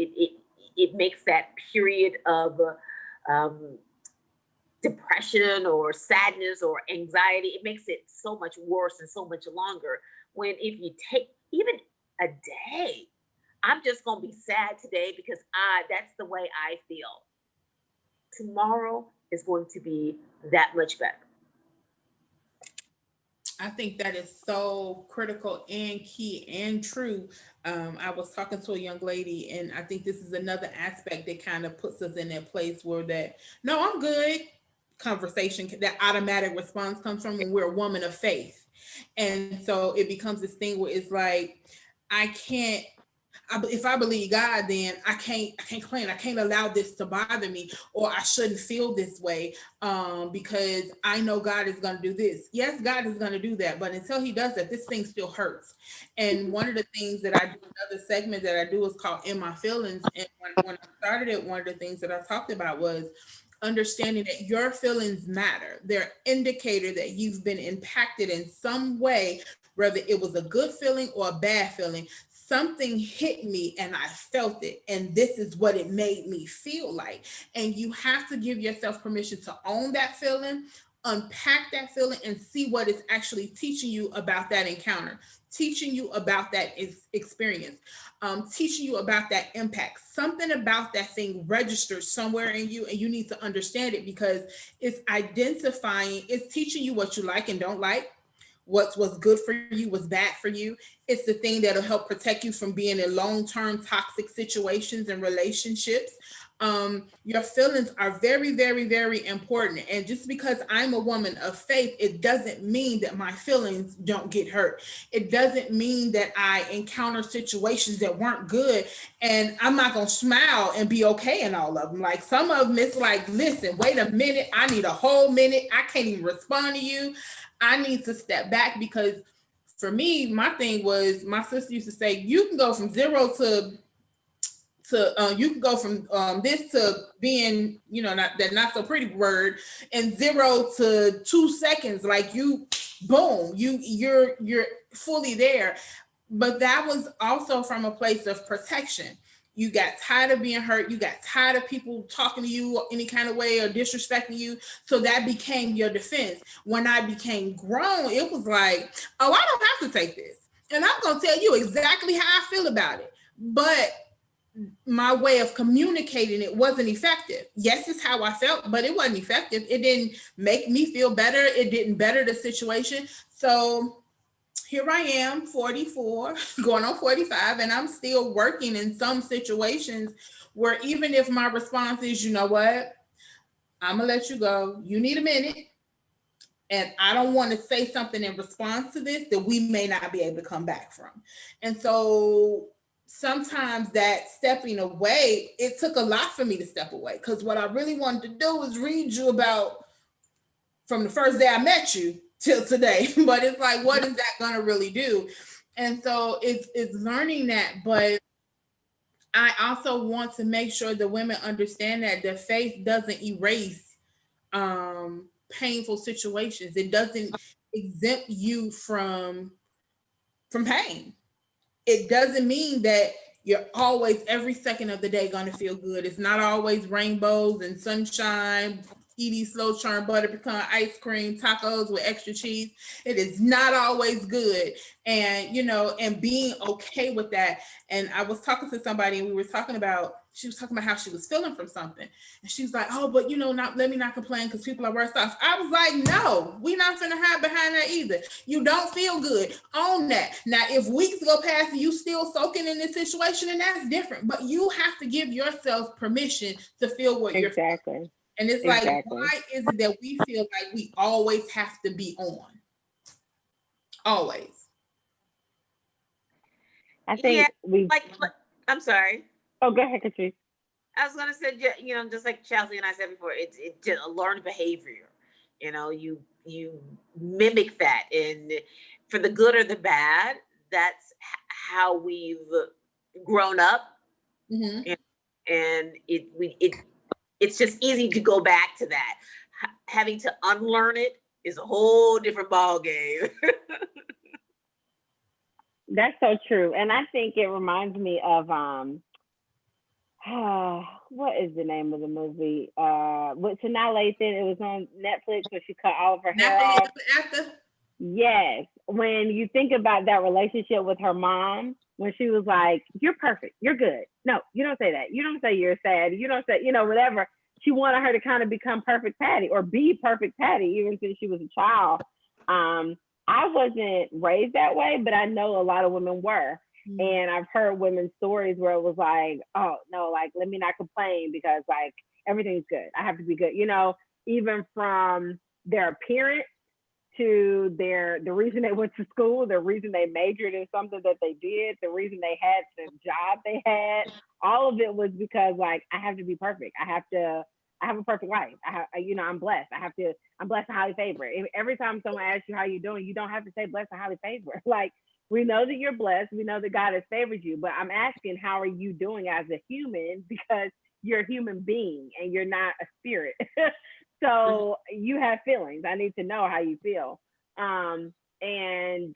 It makes that period of depression or sadness or anxiety, it makes it so much worse and so much longer. When if you take even a day, I'm just gonna be sad today because that's the way I feel. Tomorrow is going to be that much better. I think that is so critical and key and true. I was talking to a young lady, and I think this is another aspect that kind of puts us in that place where that, no, I'm good conversation, that automatic response comes from when we're a woman of faith. And so it becomes this thing where it's like, I can't, if I believe God, then I can't complain. I can't allow this to bother me, or I shouldn't feel this way because I know God is going to do this. Yes, God is going to do that, but until He does that, this thing still hurts. And one of the things that I do, another segment that I do is called "In My Feelings." And when I started it, one of the things that I talked about was understanding that your feelings matter. They're an indicator that you've been impacted in some way, whether it was a good feeling or a bad feeling. Something hit me and I felt it, and this is what it made me feel like. And you have to give yourself permission to own that feeling, unpack that feeling, and see what it's actually teaching you about that encounter, teaching you about that experience, teaching you about that impact. Something about that thing registers somewhere in you, and you need to understand it because it's identifying, it's teaching you what you like and don't like, what's good for you, what's bad for you. It's the thing that'll help protect you from being in long-term toxic situations and relationships. Your feelings are very, very, very important. And just because I'm a woman of faith, it doesn't mean that my feelings don't get hurt. It doesn't mean that I encounter situations that weren't good and I'm not going to smile and be okay in all of them. Like some of them, it's like, listen, wait a minute. I need a whole minute. I can't even respond to you. I need to step back because for me, my thing was my sister used to say, you can go from zero to you can go from this to being, you know, not so pretty word, and 0 to 2 seconds. Like you, boom, you're fully there. But that was also from a place of protection. You got tired of being hurt. You got tired of people talking to you any kind of way or disrespecting you. So that became your defense. When I became grown, it was like, oh, I don't have to take this. And I'm going to tell you exactly how I feel about it. But my way of communicating it wasn't effective. Yes, it's how I felt, but it wasn't effective. It didn't make me feel better. It didn't better the situation. So here I am, 44, going on 45, and I'm still working in some situations where even if my response is, you know what, I'm gonna let you go. You need a minute. And I don't want to say something in response to this that we may not be able to come back from. And so sometimes that stepping away, it took a lot for me to step away, because what I really wanted to do was read you about from the first day I met you till today. But it's like, what is that going to really do? And so it's learning that. But I also want to make sure the women understand that the faith doesn't erase painful situations. It doesn't exempt you from pain. It doesn't mean that you're always every second of the day going to feel good. It's not always rainbows and sunshine, eating slow churn butter pecan ice cream, tacos with extra cheese. It is not always good. And, and being okay with that. And I was talking to somebody and she was talking about how she was feeling from something. And she was like, oh, but let me not complain because people are worse off. I was like, no, we're not gonna hide behind that either. You don't feel good. Own that. Now, if weeks go past and you still soaking in this situation, and that's different. But you have to give yourself permission to feel what you're feeling. And it's like, why is it that we feel like we always have to be on? Always. I think I'm sorry. Oh, go ahead, Katrina. I was gonna say, just like Chelsea and I said before, it's just a learned behavior. You mimic that, and for the good or the bad, that's how we've grown up. Mm-hmm. And it's just easy to go back to that. Having to unlearn it is a whole different ball game. That's so true. And I think it reminds me of what is the name of the movie? With Sanaa Lathan. It was on Netflix where she cut all of her hair off. Yes. When you think about that relationship with her mom, when she was like, you're perfect, you're good. No, you don't say that. You don't say you're sad. You don't say, whatever. She wanted her to kind of become perfect Patty or be perfect Patty, even since she was a child. I wasn't raised that way, but I know a lot of women were. Mm-hmm. And I've heard women's stories where it was like, oh, no, like, let me not complain because, like, everything's good. I have to be good. Even from their appearance to the reason they went to school, the reason they majored in something that they did, the reason they had the job they had, all of it was because, like, I have to be perfect. I have a perfect life. I'm blessed. I'm blessed and highly favored. Every time someone asks you how you're doing, you don't have to say blessed and highly favored. Like, we know that you're blessed. We know that God has favored you, but I'm asking, how are you doing as a human? Because you're a human being and you're not a spirit. So you have feelings. I need to know how you feel. And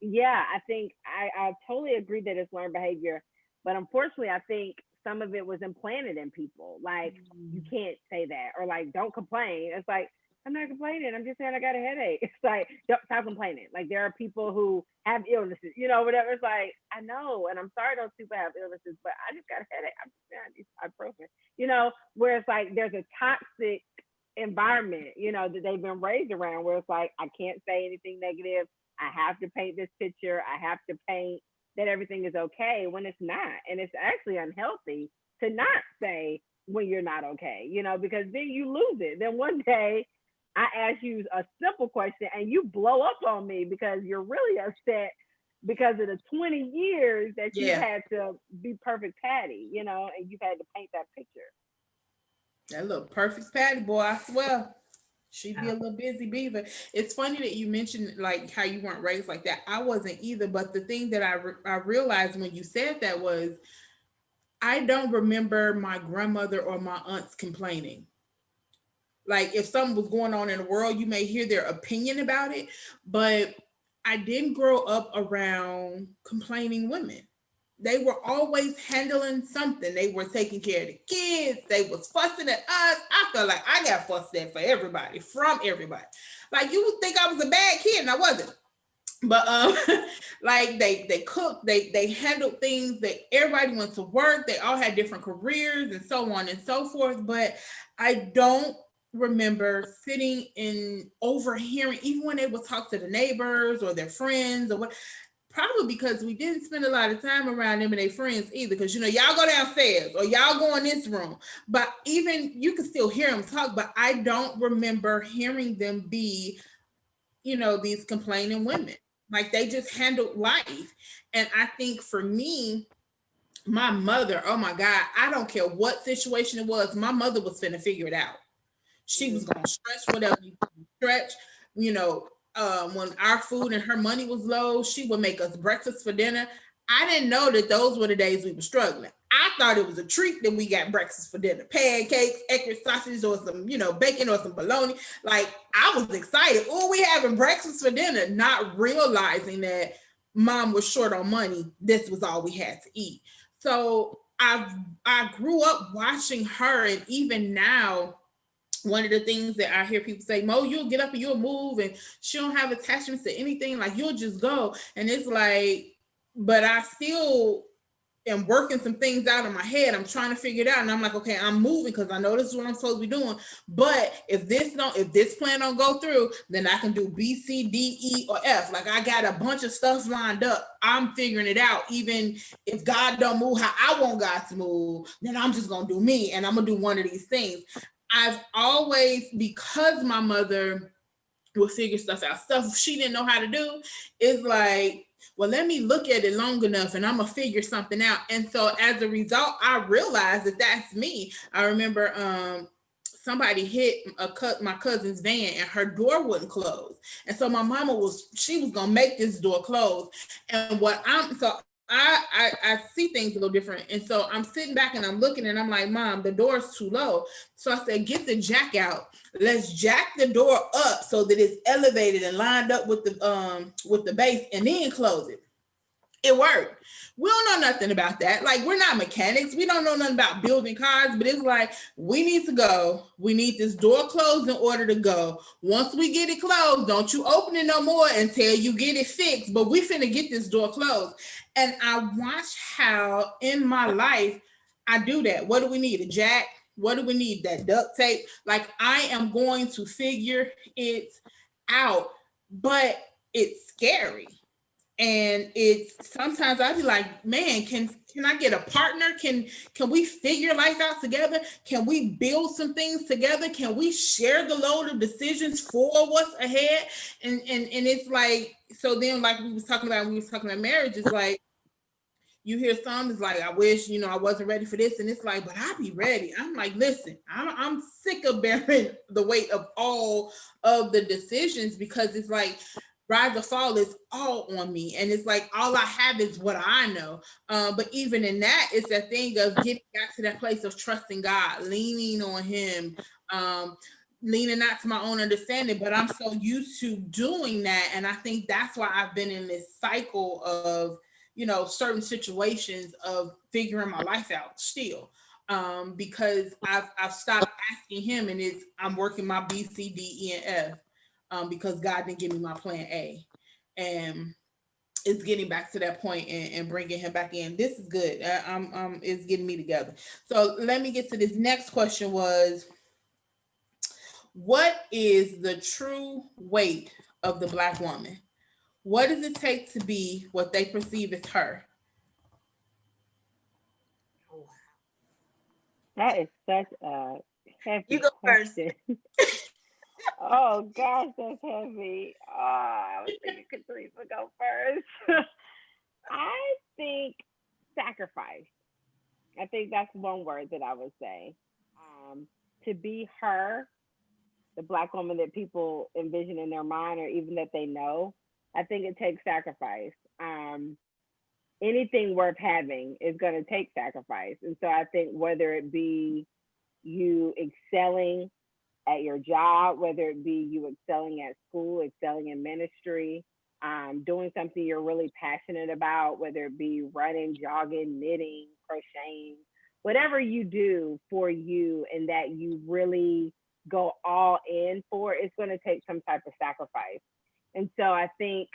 yeah, I think I totally agree that it's learned behavior, but unfortunately, I think some of it was implanted in people. Like, you can't say that, or like, don't complain. It's like, I'm not complaining. I'm just saying I got a headache. It's like, don't stop complaining. Like, there are people who have illnesses, whatever. It's like, I know, and I'm sorry those people have illnesses, but I just got a headache. I'm just saying I need ibuprofen, where it's like, there's a toxic environment, that they've been raised around, where it's like, I can't say anything negative. I have to paint this picture. I have to paint that everything is okay when it's not. And it's actually unhealthy to not say when you're not okay, because then you lose it. Then one day I ask you a simple question and you blow up on me because you're really upset because of the 20 years that you had to be perfect Patty, and you've had to paint that picture. That little perfect Patty, boy, I swear. She'd be a little busy beaver. It's funny that you mentioned like how you weren't raised like that. I wasn't either. But the thing that I realized when you said that was, I don't remember my grandmother or my aunts complaining. Like, if something was going on in the world, you may hear their opinion about it, but I didn't grow up around complaining women. They were always handling something. They were taking care of the kids. They was fussing at us. I felt like I got fussed at from everybody. Like, you would think I was a bad kid, and I wasn't. But like they cooked, they handled things, that everybody went to work, they all had different careers and so on and so forth. But I don't remember sitting and overhearing, even when they would talk to the neighbors or their friends or what, probably because we didn't spend a lot of time around them and their friends either. Because y'all go downstairs or y'all go in this room, but even you can still hear them talk. But I don't remember hearing them be, these complaining women. Like they just handled life. And I think for me, my mother, oh my God, I don't care what situation it was, my mother was finna figure it out. She was gonna stretch whatever you stretch. You know, when our food and her money was low, she would make us breakfast for dinner. I didn't know that those were the days we were struggling. I thought it was a treat that we got breakfast for dinner, pancakes, extra sausage, or some, bacon or some bologna. Like I was excited. Oh, we having breakfast for dinner, not realizing that mom was short on money. This was all we had to eat. So I grew up watching her, and even now, one of the things that I hear people say, Mo, you'll get up and you'll move, and she don't have attachments to anything. Like you'll just go. And it's like, but I still am working some things out in my head. I'm trying to figure it out. And I'm like, okay, I'm moving because I know this is what I'm supposed to be doing. But if this plan don't go through, then I can do B, C, D, E, or F. Like I got a bunch of stuff lined up. I'm figuring it out. Even if God don't move how I want God to move, then I'm just gonna do me, and I'm gonna do one of these things. I've always, because my mother would figure stuff out, stuff she didn't know how to do, is like, well, let me look at it long enough and I'm gonna figure something out. And so as a result, I realized that that's me. I remember somebody hit my cousin's van and her door wouldn't close. And so my mama was gonna make this door close. And I see things a little different. And so I'm sitting back and I'm looking and I'm like, Mom, the door's too low. So I said, get the jack out. Let's jack the door up so that it's elevated and lined up with the base, and then close it. It worked. We don't know nothing about that. Like, we're not mechanics. We don't know nothing about building cars, but it's like, we need to go. We need this door closed in order to go. Once we get it closed, don't you open it no more until you get it fixed. But we finna get this door closed. And I watch how in my life I do that. What do we need? A jack? What do we need? That duct tape? Like, I am going to figure it out, but it's scary. And it's sometimes I'd be like, man, can I get a partner? Can we figure life out together? Can we build some things together? Can we share the load of decisions for what's ahead? And it's like, so then, like we was talking about when we was talking about marriage, it's like you hear some is like, I wish, I wasn't ready for this. And it's like, but I'll be ready. I'm like, listen, I'm sick of bearing the weight of all of the decisions, because it's like rise or fall is all on me. And it's like, all I have is what I know. But even in that, it's that thing of getting back to that place of trusting God, leaning on him, leaning not to my own understanding, but I'm so used to doing that. And I think that's why I've been in this cycle of, certain situations of figuring my life out still. Because I've stopped asking him, and I'm working my B, C, D, E, and F. Because God didn't give me my plan A. And it's getting back to that point and bringing him back in. This is good. It's getting me together. So let me get to this next question was, what is the true weight of the Black woman? What does it take to be what they perceive as her? That is such a heavy You go first. question. Oh gosh, that's heavy. Oh, I was thinking Catrice would go first. I think sacrifice. I think that's one word that I would say. To be her, the Black woman that people envision in their mind or even that they know, I think it takes sacrifice. Anything worth having is going to take sacrifice. And so I think whether it be you excelling at your job, whether it be you excelling at school, excelling in ministry, doing something you're really passionate about, whether it be running, jogging, knitting, crocheting, whatever you do for you and that you really go all in for, it's going to take some type of sacrifice. And so I think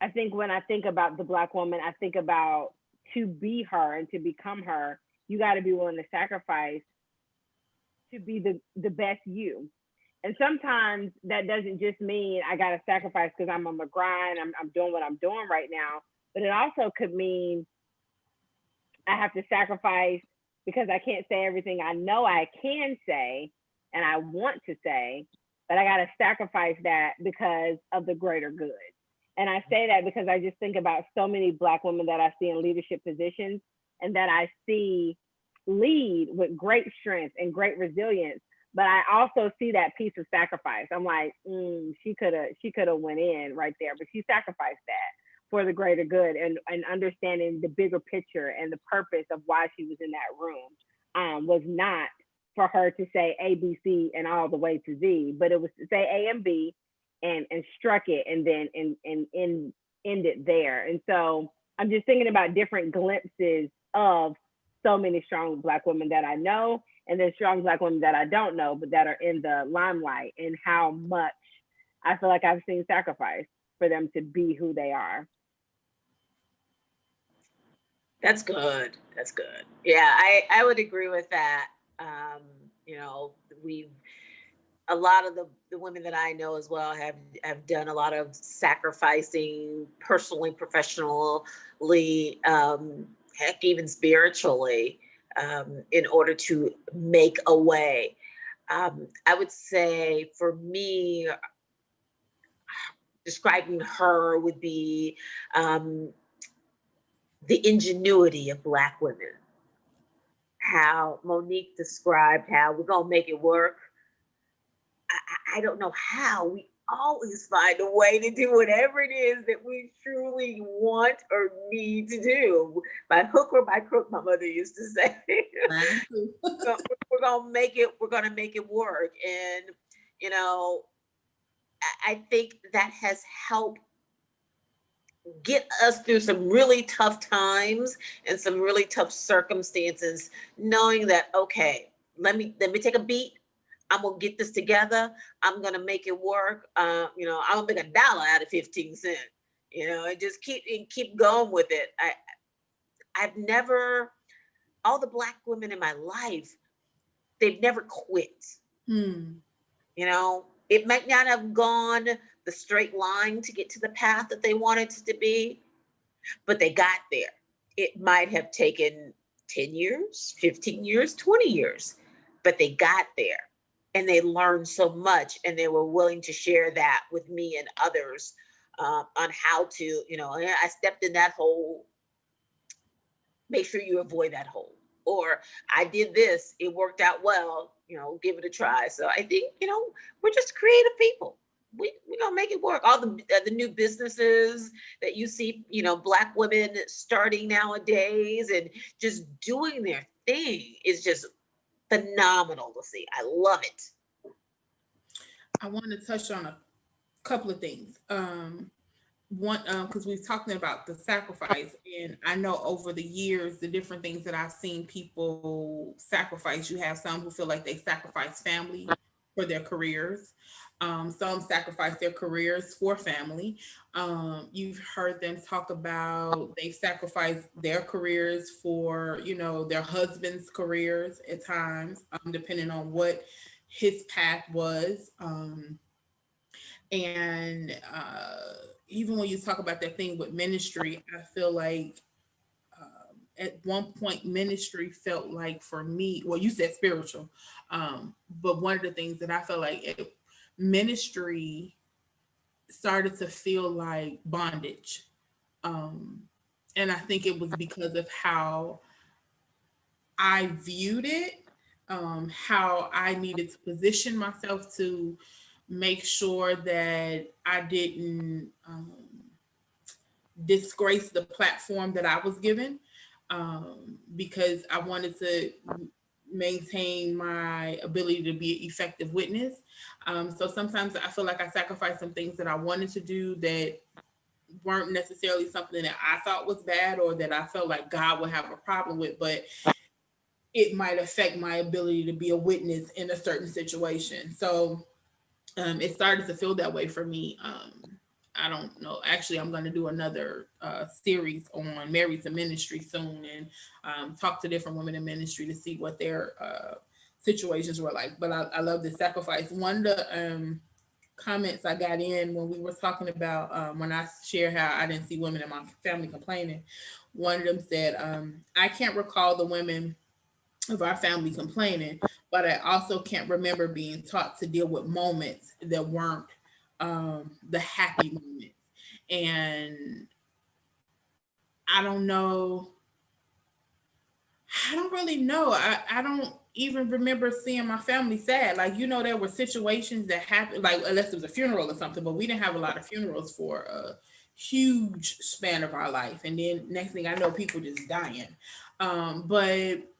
I think when I think about the Black woman, I think about to be her and to become her, you got to be willing to sacrifice to be the best you. And sometimes that doesn't just mean I got to sacrifice because I'm on the grind, I'm doing what I'm doing right now, but it also could mean I have to sacrifice because I can't say everything I know I can say and I want to say, but I got to sacrifice that because of the greater good. And I say that because I just think about so many Black women that I see in leadership positions and that I see lead with great strength and great resilience. But I also see that piece of sacrifice. I'm like, she could have went in right there, but she sacrificed that for the greater good and understanding the bigger picture and the purpose of why she was in that room was not for her to say A, B, C, and all the way to Z, but it was to say A and B and struck it and then and end it there. And so I'm just thinking about different glimpses of so many strong Black women that I know, and then strong Black women that I don't know, but that are in the limelight, and how much I feel like I've seen sacrifice for them to be who they are. That's good. That's good. Yeah, I would agree with that. You know, a lot of the women that I know as well have done a lot of sacrificing personally, professionally, heck, even spiritually, in order to make a way. I would say for me, describing her would be the ingenuity of Black women. How Monique described how we're gonna make it work. I don't know how. We always find a way to do whatever it is that we truly want or need to do. By hook or by crook, my mother used to say. So we're gonna make it work. And you know, I think that has helped get us through some really tough times and some really tough circumstances, knowing that, okay, let me take a beat. I'm gonna get this together. I'm gonna make it work. You know, I'm gonna make $1 out of 15 cents. You know, and just keep going with it. I've never, all the Black women in my life, they've never quit. Hmm. You know, it might not have gone the straight line to get to the path that they wanted it to be, but they got there. It might have taken 10 years, 15 years, 20 years, but they got there and they learned so much and they were willing to share that with me and others on how to, you know, I stepped in that hole. Make sure you avoid that hole. Or I did this, it worked out well, you know, give it a try. So I think, you know, we're just creative people. We're gonna make it work. All the new businesses that you see, you know, Black women starting nowadays and just doing their thing is just phenomenal to see. I love it. I want to touch on a couple of things. One, because we've talking about the sacrifice, and I know over the years the different things that I've seen people sacrifice. You have some who feel like they sacrifice family for their careers. Some sacrifice their careers for family. You've heard them talk about they sacrifice their careers for, you know, their husband's careers at times, depending on what his path was. And even when you talk about that thing with ministry, I feel like at one point ministry felt like for me, well, you said spiritual, but one of the things that I felt like ministry started to feel like bondage. Um, and I think it was because of how I viewed it, how I needed to position myself to make sure that I didn't disgrace the platform that I was given, because I wanted to maintain my ability to be an effective witness. So sometimes I feel like I sacrificed some things that I wanted to do that weren't necessarily something that I thought was bad or that I felt like God would have a problem with, but it might affect my ability to be a witness in a certain situation. So it started to feel that way for me. I don't know. Actually, I'm going to do another series on Married to Ministry soon, and talk to different women in ministry to see what their situations were like. But I love the sacrifice. One of the comments I got in when we were talking about when I share how I didn't see women in my family complaining, one of them said, I can't recall the women of our family complaining, but I also can't remember being taught to deal with moments that weren't the happy moments. And I don't know, I don't really know. I don't even remember seeing my family sad. Like, there were situations that happened, like, unless it was a funeral or something, but we didn't have a lot of funerals for a huge span of our life. And then next thing I know, people just dying. But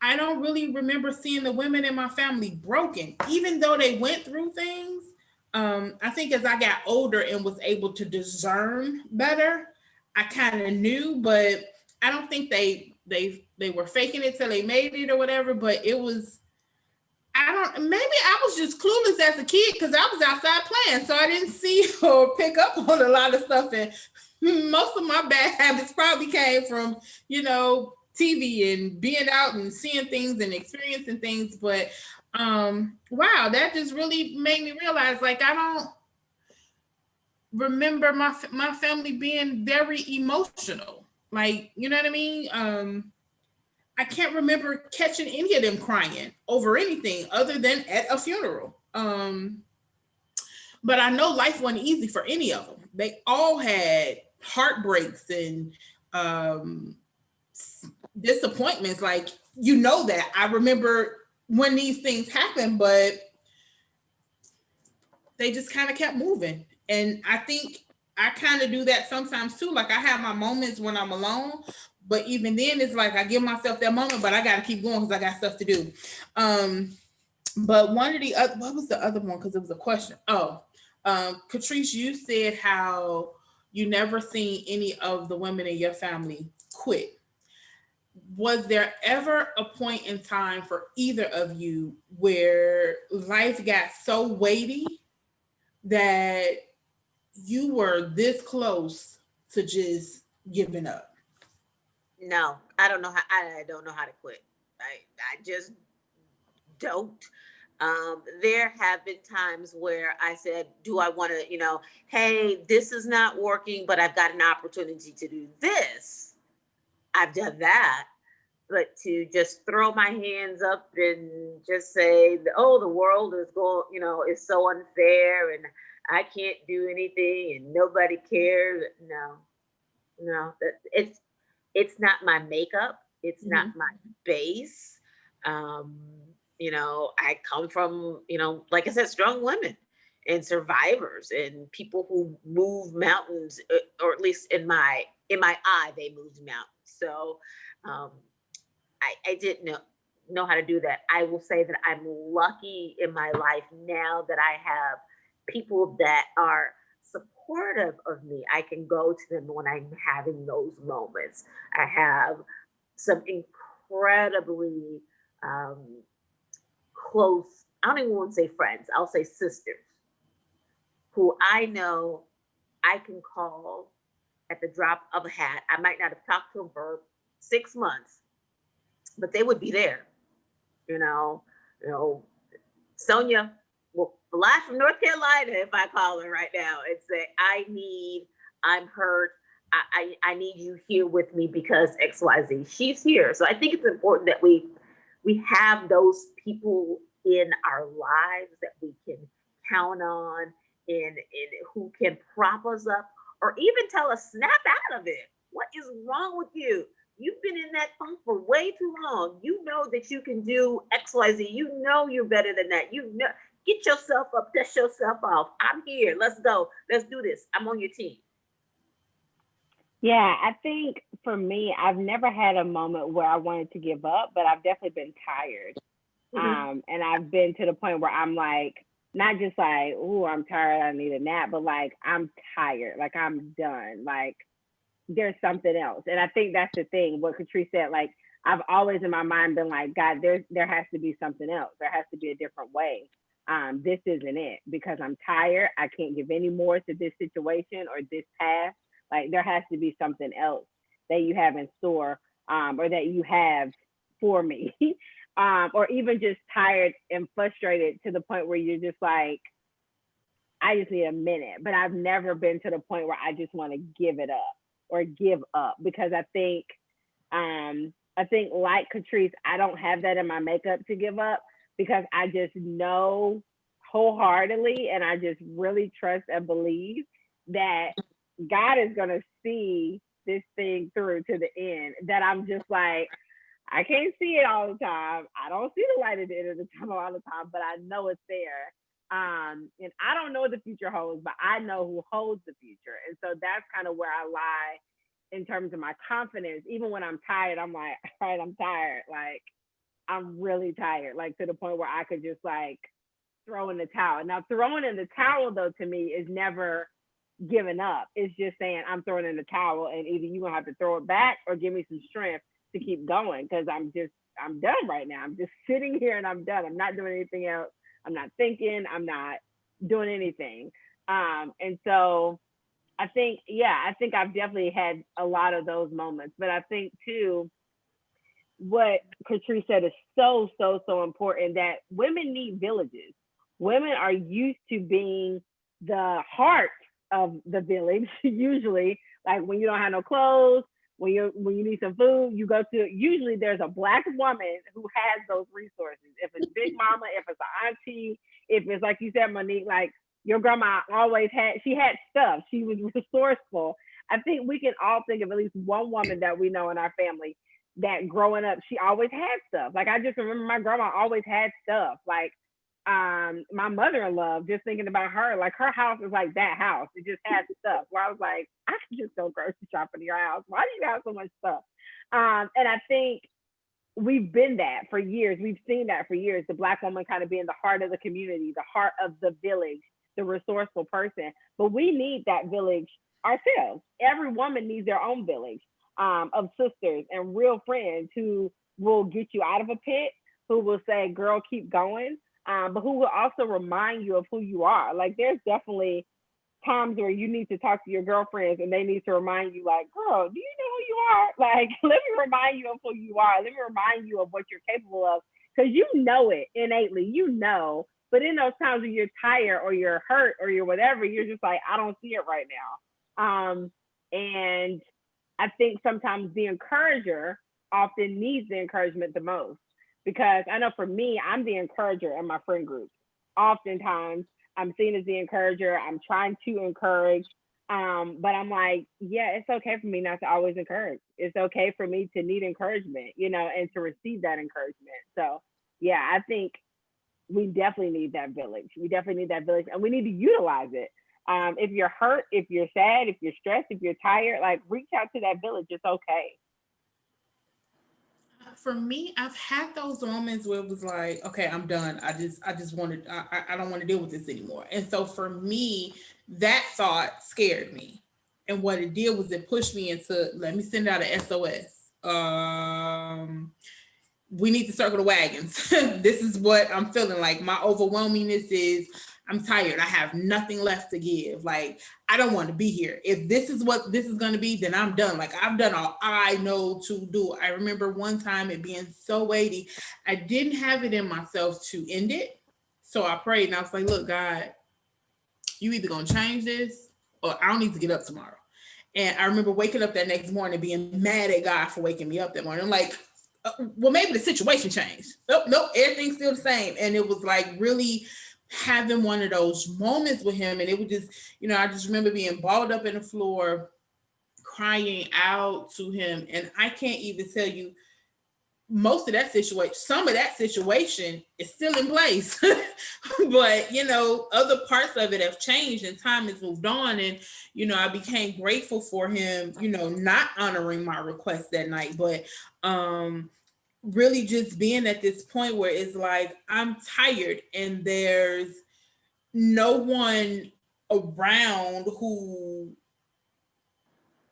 I don't really remember seeing the women in my family broken, even though they went through things. I think as I got older and was able to discern better, I kind of knew, but I don't think they were faking it till they made it or whatever. But it was, I don't, maybe I was just clueless as a kid because I was outside playing, so I didn't see or pick up on a lot of stuff. And most of my bad habits probably came from, TV and being out and seeing things and experiencing things. But wow, that just really made me realize, like, I don't remember my family being very emotional. Like, you know what I mean? I can't remember catching any of them crying over anything other than at a funeral. But I know life wasn't easy for any of them. They all had heartbreaks and um, disappointments. Like, that. I remember when these things happened, but they just kind of kept moving. And I think I kind of do that sometimes too. Like, I have my moments when I'm alone, but even then it's like I give myself that moment, but I got to keep going because I got stuff to do. But one of the other, what was the other one? Because it was a question. Oh, Catrice, you said how you never seen any of the women in your family quit. Was there ever a point in time for either of you where life got so weighty that you were this close to just giving up? No, I don't know how. I don't know how to quit. I just don't. There have been times where I said, "Do I want to? Hey, this is not working, but I've got an opportunity to do this." I've done that, but to just throw my hands up and just say, "Oh, the world is going, is so unfair, and I can't do anything, and nobody cares." No, no, it's not my makeup. It's not Mhm. my base. Um, I come from, like I said, strong women and survivors and people who move mountains, or at least in my eye, they moved mountains. So um, I didn't know how to do that. I will say that I'm lucky in my life now that I have people that are supportive of me. I can go to them when I'm having those moments. I have some incredibly um, close, I don't even want to say friends, I'll say sisters, who I know I can call at the drop of a hat. I might not have talked to them for 6 months, but they would be there. You know, you know, Sonia will fly from North Carolina if I call her right now and say, I'm hurt. I need you here with me because XYZ. She's here. So I think it's important that we have those people in our lives that we can count on and who can prop us up or even tell us snap out of it. What is wrong with you? You've been in that funk for way too long. You know that you can do XYZ. You know you're better than that. You know, get yourself up, dust yourself off. I'm here. Let's go. Let's do this. I'm on your team. Yeah, I think for me, I've never had a moment where I wanted to give up, but I've definitely been tired. Mm-hmm. And I've been to the point where I'm like, not just like, oh, I'm tired, I need a nap, but like I'm tired, like I'm done, like there's something else. And I think that's the thing. What Catrice said, like I've always in my mind been like, God, there has to be something else. There has to be a different way. this isn't it because I'm tired. I can't give any more to this situation or this path. Like there has to be something else that you have in store, or that you have for me. Or even just tired and frustrated to the point where you're just like, I just need a minute. But I've never been to the point where I just want to give it up or give up, because I think like Catrice, I don't have that in my makeup to give up, because I just know wholeheartedly and I just really trust and believe that God is going to see this thing through to the end. That I'm just like, I can't see it all the time. I don't see the light at the end of the tunnel all the time, but I know it's there. And I don't know what the future holds, but I know who holds the future. And so that's kind of where I lie in terms of my confidence. Even when I'm tired, I'm like, all right, I'm tired. Like, I'm really tired, like to the point where I could just like throw in the towel. Now, throwing in the towel, though, to me is never giving up. It's just saying I'm throwing in the towel, and either you're going to have to throw it back or give me some strength to keep going, because I'm done right now. I'm just sitting here and I'm done. I'm not doing anything else. I'm not thinking. I'm not doing anything. And so I think I've definitely had a lot of those moments. But I think too, what Catrice said is so, so, so important, that women need villages. Women are used to being the heart of the village, usually. Like when you don't have no clothes, when you need some food, you go to, usually there's a Black woman who has those resources. If it's Big Mama, if it's an auntie, if it's like you said, Monique, like your grandma always had stuff. She was resourceful. I think we can all think of at least one woman that we know in our family that growing up, she always had stuff. Like I just remember my grandma always had stuff. Like my mother-in-law, just thinking about her, like her house is like that house. It just has stuff. Where I was like, I could just go grocery shopping in your house. Why do you have so much stuff? And I think we've been that for years. We've seen that for years. The Black woman kind of being the heart of the community, the heart of the village, the resourceful person. But we need that village ourselves. Every woman needs their own village of sisters and real friends who will get you out of a pit, who will say, girl, keep going. But who will also remind you of who you are. Like there's definitely times where you need to talk to your girlfriends and they need to remind you, like, girl, do you know who you are? Like, let me remind you of who you are. Let me remind you of what you're capable of. Because you know it innately, you know. But in those times when you're tired or you're hurt or you're whatever, you're just like, I don't see it right now. And I think sometimes the encourager often needs the encouragement the most. Because I know for me, I'm the encourager in my friend group. Oftentimes, I'm seen as the encourager. I'm trying to encourage. But I'm like, yeah, it's okay for me not to always encourage. It's okay for me to need encouragement, and to receive that encouragement. So, yeah, I think we definitely need that village. We definitely need that village, and we need to utilize it. If you're hurt, if you're sad, if you're stressed, if you're tired, like reach out to that village. It's okay. For me, I've had those moments where it was like, okay, I'm done. I just wanted, I don't want to deal with this anymore. And so for me, that thought scared me. And what it did was it pushed me into, let me send out an SOS. We need to circle the wagons. This is what I'm feeling like. My overwhelmingness is I'm tired. I have nothing left to give. Like, I don't want to be here. If this is what this is going to be, then I'm done. Like, I've done all I know to do. I remember one time it being so weighty. I didn't have it in myself to end it. So I prayed and I was like, look, God, you either going to change this or I don't need to get up tomorrow. And I remember waking up that next morning being mad at God for waking me up that morning. I'm like, well, maybe the situation changed. Nope, everything's still the same. And it was like really having one of those moments with him. And it was just, I just remember being balled up in the floor, crying out to him. And I can't even tell you most of that situation, some of that situation is still in place. But, other parts of it have changed and time has moved on. And, I became grateful for him, not honoring my request that night, but really just being at this point where it's like, I'm tired and there's no one around who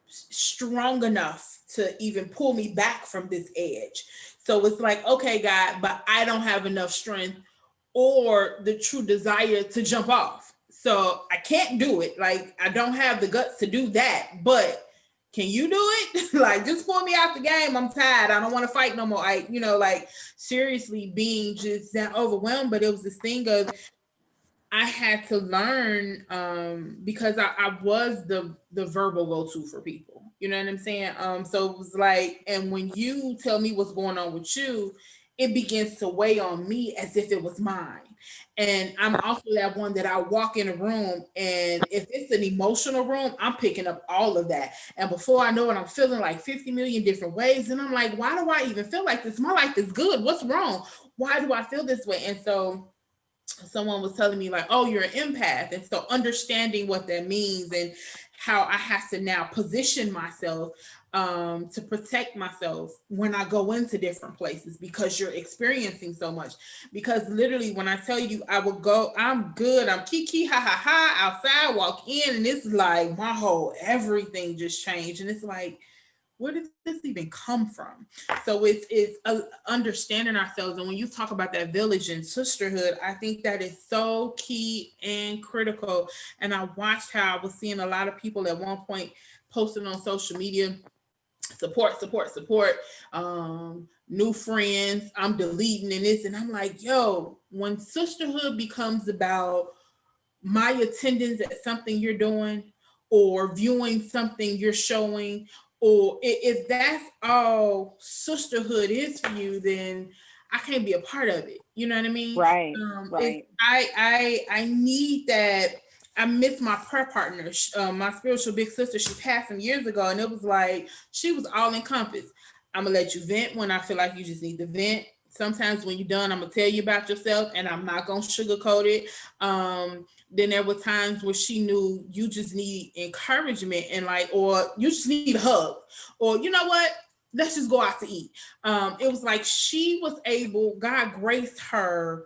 strong enough to even pull me back from this edge. So it's like, okay, God, but I don't have enough strength. or the true desire to jump off. So I can't do it. Like, I don't have the guts to do that, but can you do it? Like, just pull me out the game. I'm tired. I don't want to fight no more. Like seriously being just that overwhelmed. But it was this thing of, I had to learn, because I was the verbal go-to for people. You know what I'm saying? So it was like, and when you tell me what's going on with you, it begins to weigh on me as if it was mine. And I'm also that one that I walk in a room, and if it's an emotional room, I'm picking up all of that. And before I know it, I'm feeling like 50 million different ways. And I'm like, why do I even feel like this? My life is good. What's wrong? Why do I feel this way? And so someone was telling me like, oh, you're an empath. And so understanding what that means and how I have to now position myself, to protect myself when I go into different places, because you're experiencing so much. Because literally when I tell you I will go, I'm good, I'm kiki, ha ha ha, outside, walk in, and it's like my whole everything just changed. And it's like, where did this even come from? So it's understanding ourselves. And when you talk about that village and sisterhood, I think that is so key and critical. And I watched how I was seeing a lot of people at one point posting on social media, support, new friends, I'm deleting and this. And I'm like, yo, when sisterhood becomes about my attendance at something you're doing, or viewing something you're showing, or if that's all sisterhood is for you, then I can't be a part of it. You know what I mean? Right. It's, Right. I need that. I miss my prayer partner, my spiritual big sister. She passed some years ago, and it was like she was all encompassed. I'm gonna let you vent when I feel like you just need to vent. Sometimes when you're done, I'm gonna tell you about yourself, and I'm not gonna sugarcoat it. Then there were times where she knew you just need encouragement, and like, or you just need a hug, or you know what, let's just go out to eat. It was like she was able, God graced her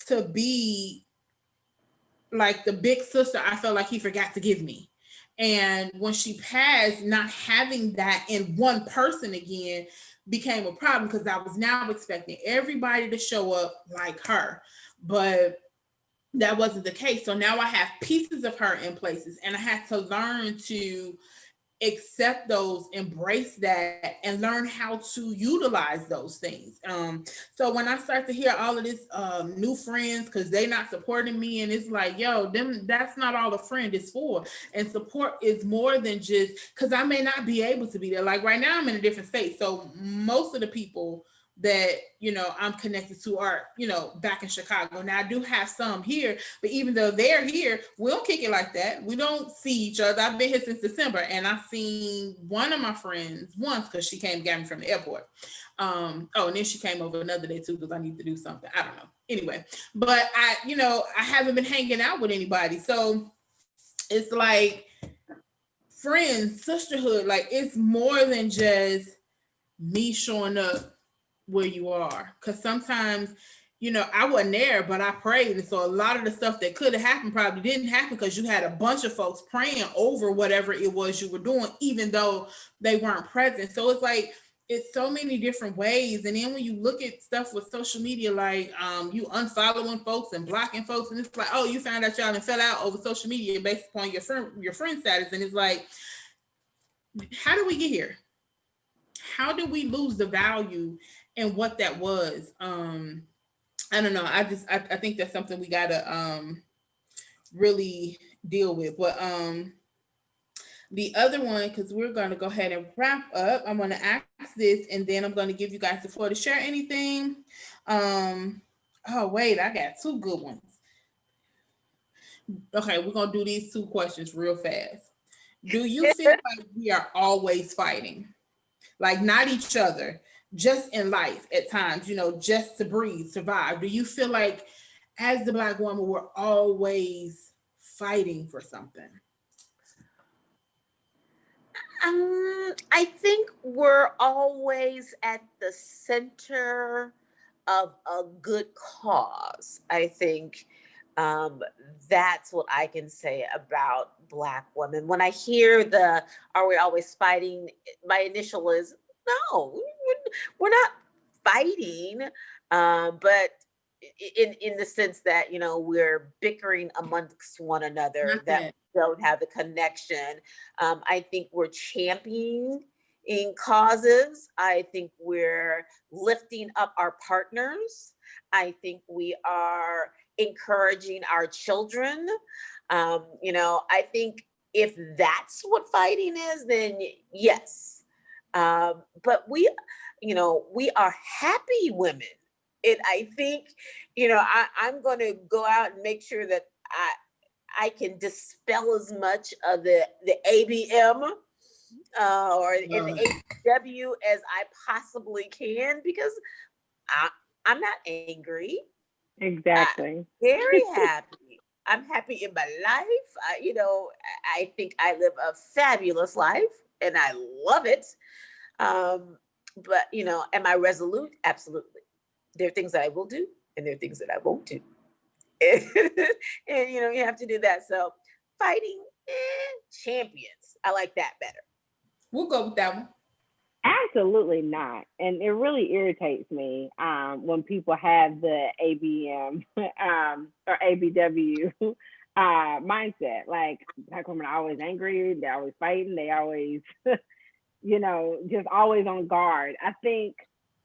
to be like the big sister I felt like he forgot to give me. And when she passed, not having that in one person again became a problem, because I was now expecting everybody to show up like her. But that wasn't the case. So now I have pieces of her in places, and I had to learn to accept those, embrace that, and learn how to utilize those things. So when I start to hear all of this, new friends, because they not supporting me, and it's like, yo, them, that's not all a friend is for. And support is more than just, because I may not be able to be there. Like right now, I'm in a different state. So most of the people that I'm connected to are back in Chicago. Now I do have some here, but even though they're here, we don't kick it like that. We don't see each other. I've been here since December, and I've seen one of my friends once because she came and got me from the airport. And then she came over another day too because I need to do something. I don't know. Anyway, but I haven't been hanging out with anybody, so it's like friends, sisterhood. Like it's more than just me showing up where you are, because sometimes I wasn't there, but I prayed, and so a lot of the stuff that could have happened probably didn't happen because you had a bunch of folks praying over whatever it was you were doing, even though they weren't present. So it's like it's so many different ways. And then when you look at stuff with social media, like you unfollowing folks and blocking folks, and it's like, oh, you found out y'all and fell out over social media based upon your friend status. And it's like, how did we get here? How did we lose the value in what that was? I don't know. I think that's something we gotta really deal with. But the other one, because we're gonna go ahead and wrap up, I'm gonna ask this, and then I'm gonna give you guys the floor to share anything. Oh wait, I got two good ones. Okay, we're gonna do these two questions real fast. Do you feel like we are always fighting? Like not each other, just in life at times, just to breathe, survive. Do you feel like as the Black woman, we're always fighting for something? I think we're always at the center of a good cause. I think that's what I can say about Black women. When I hear "Are we always fighting?" my initial is no, we're not fighting, but in the sense that, we're bickering amongst one another, that we don't have the connection. I think we're championing in causes. I think we're lifting up our partners. I think we are encouraging our children. I think if that's what fighting is, then yes. But we are happy women. And I think, I'm going to go out and make sure that I can dispel as much of the ABM or in the AW as I possibly can, because I'm not angry. Exactly. I'm very happy. I'm happy in my life. I think I live a fabulous life and I love it. But, am I resolute? Absolutely. There are things that I will do and there are things that I won't do. And you have to do that. So fighting champions. I like that better. We'll go with that one. Absolutely not. And it really irritates me when people have the ABM or ABW mindset. Like, Black women are always angry, they're always fighting, they always, just always on guard. I think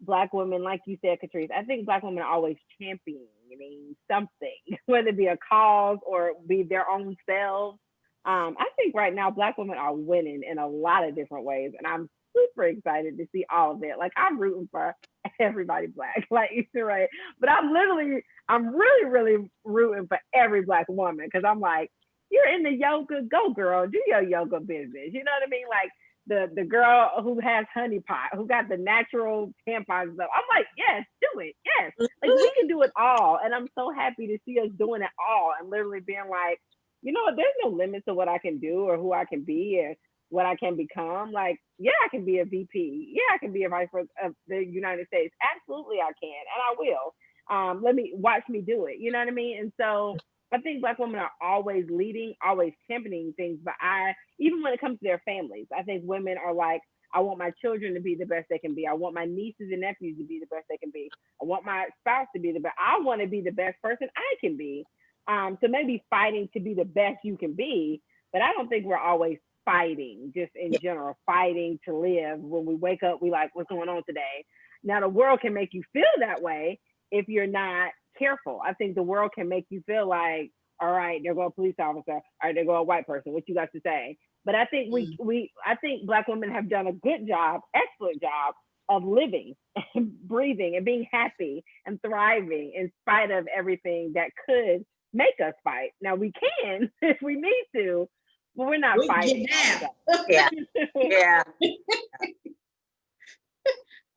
Black women, like you said, Catrice, I think Black women are always championing something, whether it be a cause or be their own selves. I think right now Black women are winning in a lot of different ways, and I'm super excited to see all of it. Like, I'm rooting for everybody Black, like you're right. But I'm really, really rooting for every Black woman, because I'm like, you're in the yoga, go girl, do your yoga business. You know what I mean? Like the girl who has honey pot, who got the natural tampons stuff. I'm like, yes, do it. Yes. Like, we can do it all. And I'm so happy to see us doing it all and literally being like, there's no limits to what I can do or who I can be and what I can become. Like, yeah, I can be a VP. Yeah, I can be a vice president of the United States. Absolutely, I can, and I will. Let me watch me do it. You know what I mean? And so I think Black women are always leading, always championing things. But even when it comes to their families, I think women are like, I want my children to be the best they can be. I want my nieces and nephews to be the best they can be. I want my spouse to be the best. I want to be the best person I can be. So maybe fighting to be the best you can be, but I don't think we're always fighting, just in general, fighting to live. When we wake up, we like, what's going on today? Now, the world can make you feel that way if you're not careful. I think the world can make you feel like, all right, there go a police officer, all right, there go a white person, what you got to say? But I think I think Black women have done a good job, excellent job of living and breathing and being happy and thriving in spite of everything that could make us fight. Now, we can if we need to, but we're not fighting. Yeah. Yeah.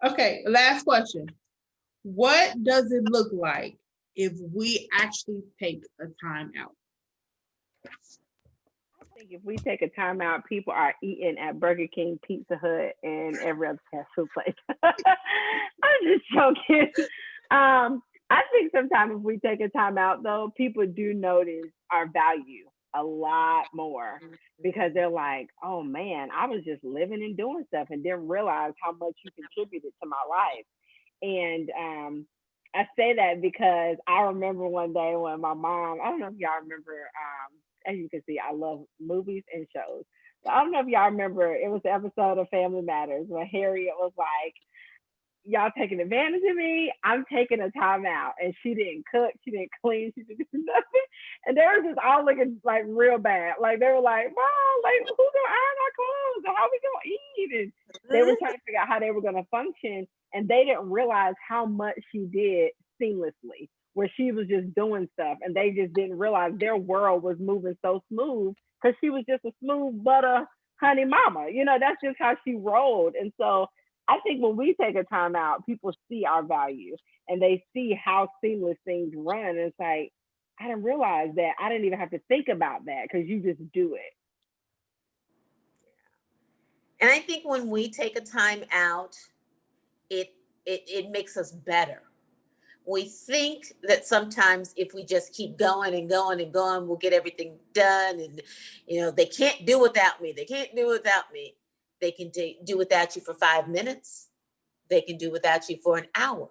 Okay, last question. What does it look like if we actually take a time out? I think if we take a time out, people are eating at Burger King, Pizza Hut, and every other fast food place. I'm just joking. I think sometimes if we take a time out, though, people do notice our value a lot more, because they're like, oh man, I was just living and doing stuff and didn't realize how much you contributed to my life. And I say that because I remember one day when my mom, I don't know if y'all remember, as you can see, I love movies and shows. So I don't know if y'all remember, it was the episode of Family Matters where Harriet was like, y'all taking advantage of me. I'm taking a time out. And she didn't cook, she didn't clean, she didn't do nothing. And they were just all looking like real bad. Like, they were like, Mom, like, who's gonna iron our clothes? And how we gonna eat? And they were trying to figure out how they were gonna function. And they didn't realize how much she did seamlessly, where she was just doing stuff. And they just didn't realize their world was moving so smooth because she was just a smooth butter honey mama. That's just how she rolled. And so I think when we take a time out, people see our value and they see how seamless things run. And it's like, I didn't realize that. I didn't even have to think about that because you just do it. And I think when we take a time out, it makes us better. We think that sometimes if we just keep going and going and going, we'll get everything done. And, they can't do without me. They can't do without me. They can do without you for 5 minutes. They can do without you for an hour.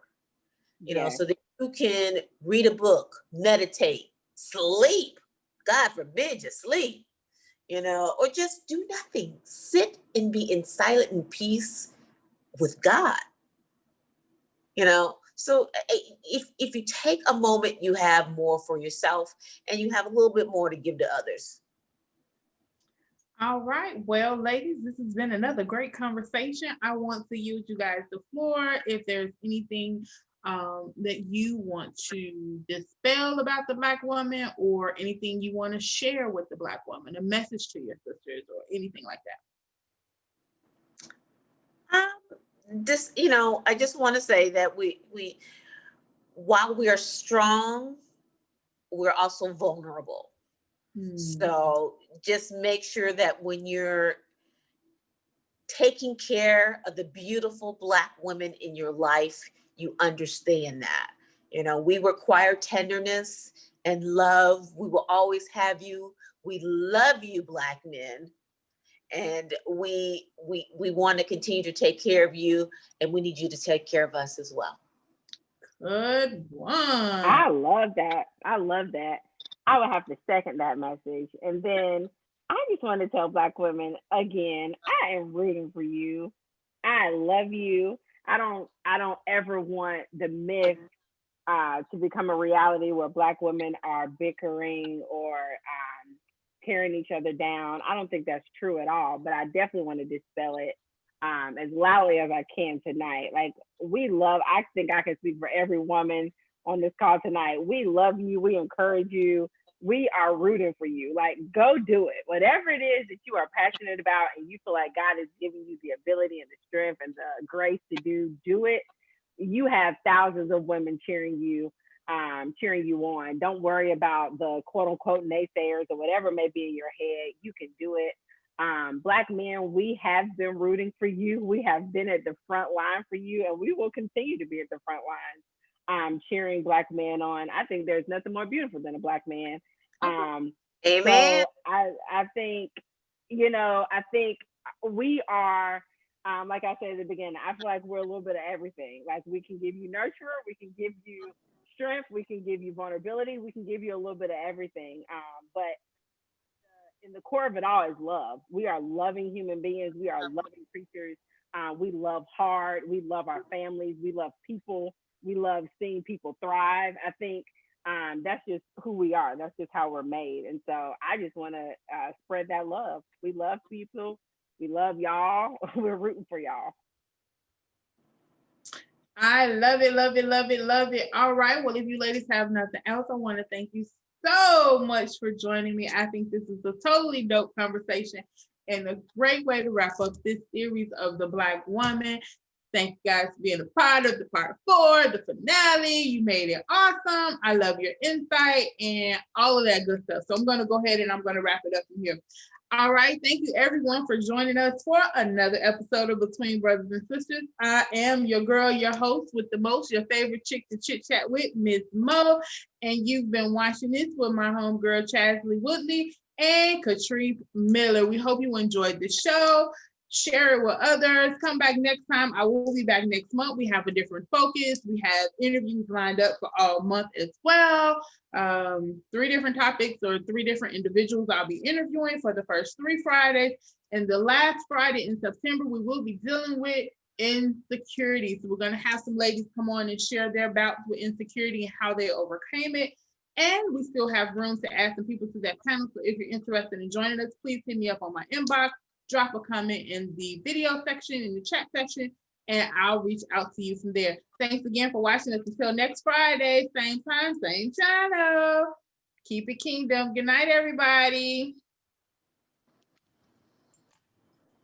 So You can read a book, meditate, sleep. God forbid you sleep, or just do nothing. Sit and be in silent and peace with God, So if you take a moment, you have more for yourself and you have a little bit more to give to others. All right. Well, ladies, this has been another great conversation. I want to use you guys the floor. If there's anything that you want to dispel about the Black woman, or anything you want to share with the Black woman, a message to your sisters or anything like that. I just want to say that we while we are strong, we're also vulnerable. So just make sure that when you're taking care of the beautiful Black women in your life, you understand that. We require tenderness and love. We will always have you. We love you, Black men. And we want to continue to take care of you, and we need you to take care of us as well. Good one. I love that. I would have to second that message. And then I just want to tell Black women again, I am rooting for you. I love you. I don't ever want the myth to become a reality where Black women are bickering or tearing each other down. I don't think that's true at all, but I definitely want to dispel it as loudly as I can tonight. Like, I think I can speak for every woman on this call tonight. We love you. We encourage you. We are rooting for you. Like, go do it. Whatever it is that you are passionate about and you feel like God is giving you the ability and the strength and the grace to do it. You have thousands of women cheering you on. Don't worry about the quote unquote naysayers or whatever may be in your head. You can do it. Black men, we have been rooting for you. We have been at the front line for you, and we will continue to be at the front lines, cheering Black men on. I think there's nothing more beautiful than a Black man. Amen. So I think, we are, like I said at the beginning, I feel like we're a little bit of everything. Like, we can give you nurture, we can give you strength, we can give you vulnerability, we can give you a little bit of everything. But in the core of it all is love. We are loving human beings. We are loving creatures. We love hard. We love our families. We love people. We love seeing people thrive. I think that's just who we are. That's just how we're made. And so I just want to spread that love. We love people. We love y'all. We're rooting for y'all. I love it, love it, love it, love it. All right. Well, if you ladies have nothing else, I want to thank you so much for joining me. I think this is a totally dope conversation and a great way to wrap up this series of the Black woman. Thank you guys for being a part of the part 4, the finale. You made it awesome. I love your insight and all of that good stuff. So I'm going to go ahead and I'm going to wrap it up from here. All right. Thank you, everyone, for joining us for another episode of Between Brothers and Sisters. I am your girl, your host with the most, your favorite chick to chit chat with, Ms. Mo. And you've been watching this with my homegirl, Chasley Woodley and Katrice Miller. We hope you enjoyed the show. Share it with others. Come back next time. I will be back next month. We have a different focus. We have interviews lined up for all month as well. 3 different topics or 3 different individuals I'll be interviewing for the first 3 Fridays. And the last Friday in September, we will be dealing with insecurity. So we're going to have some ladies come on and share their bouts with insecurity and how they overcame it. And we still have room to add some people to that panel. So if you're interested in joining us, please hit me up on my inbox. Drop a comment in the video section, in the chat section, and I'll reach out to you from there. Thanks again for watching us. Until next Friday, same time, same channel. Keep it kingdom. Good night, everybody.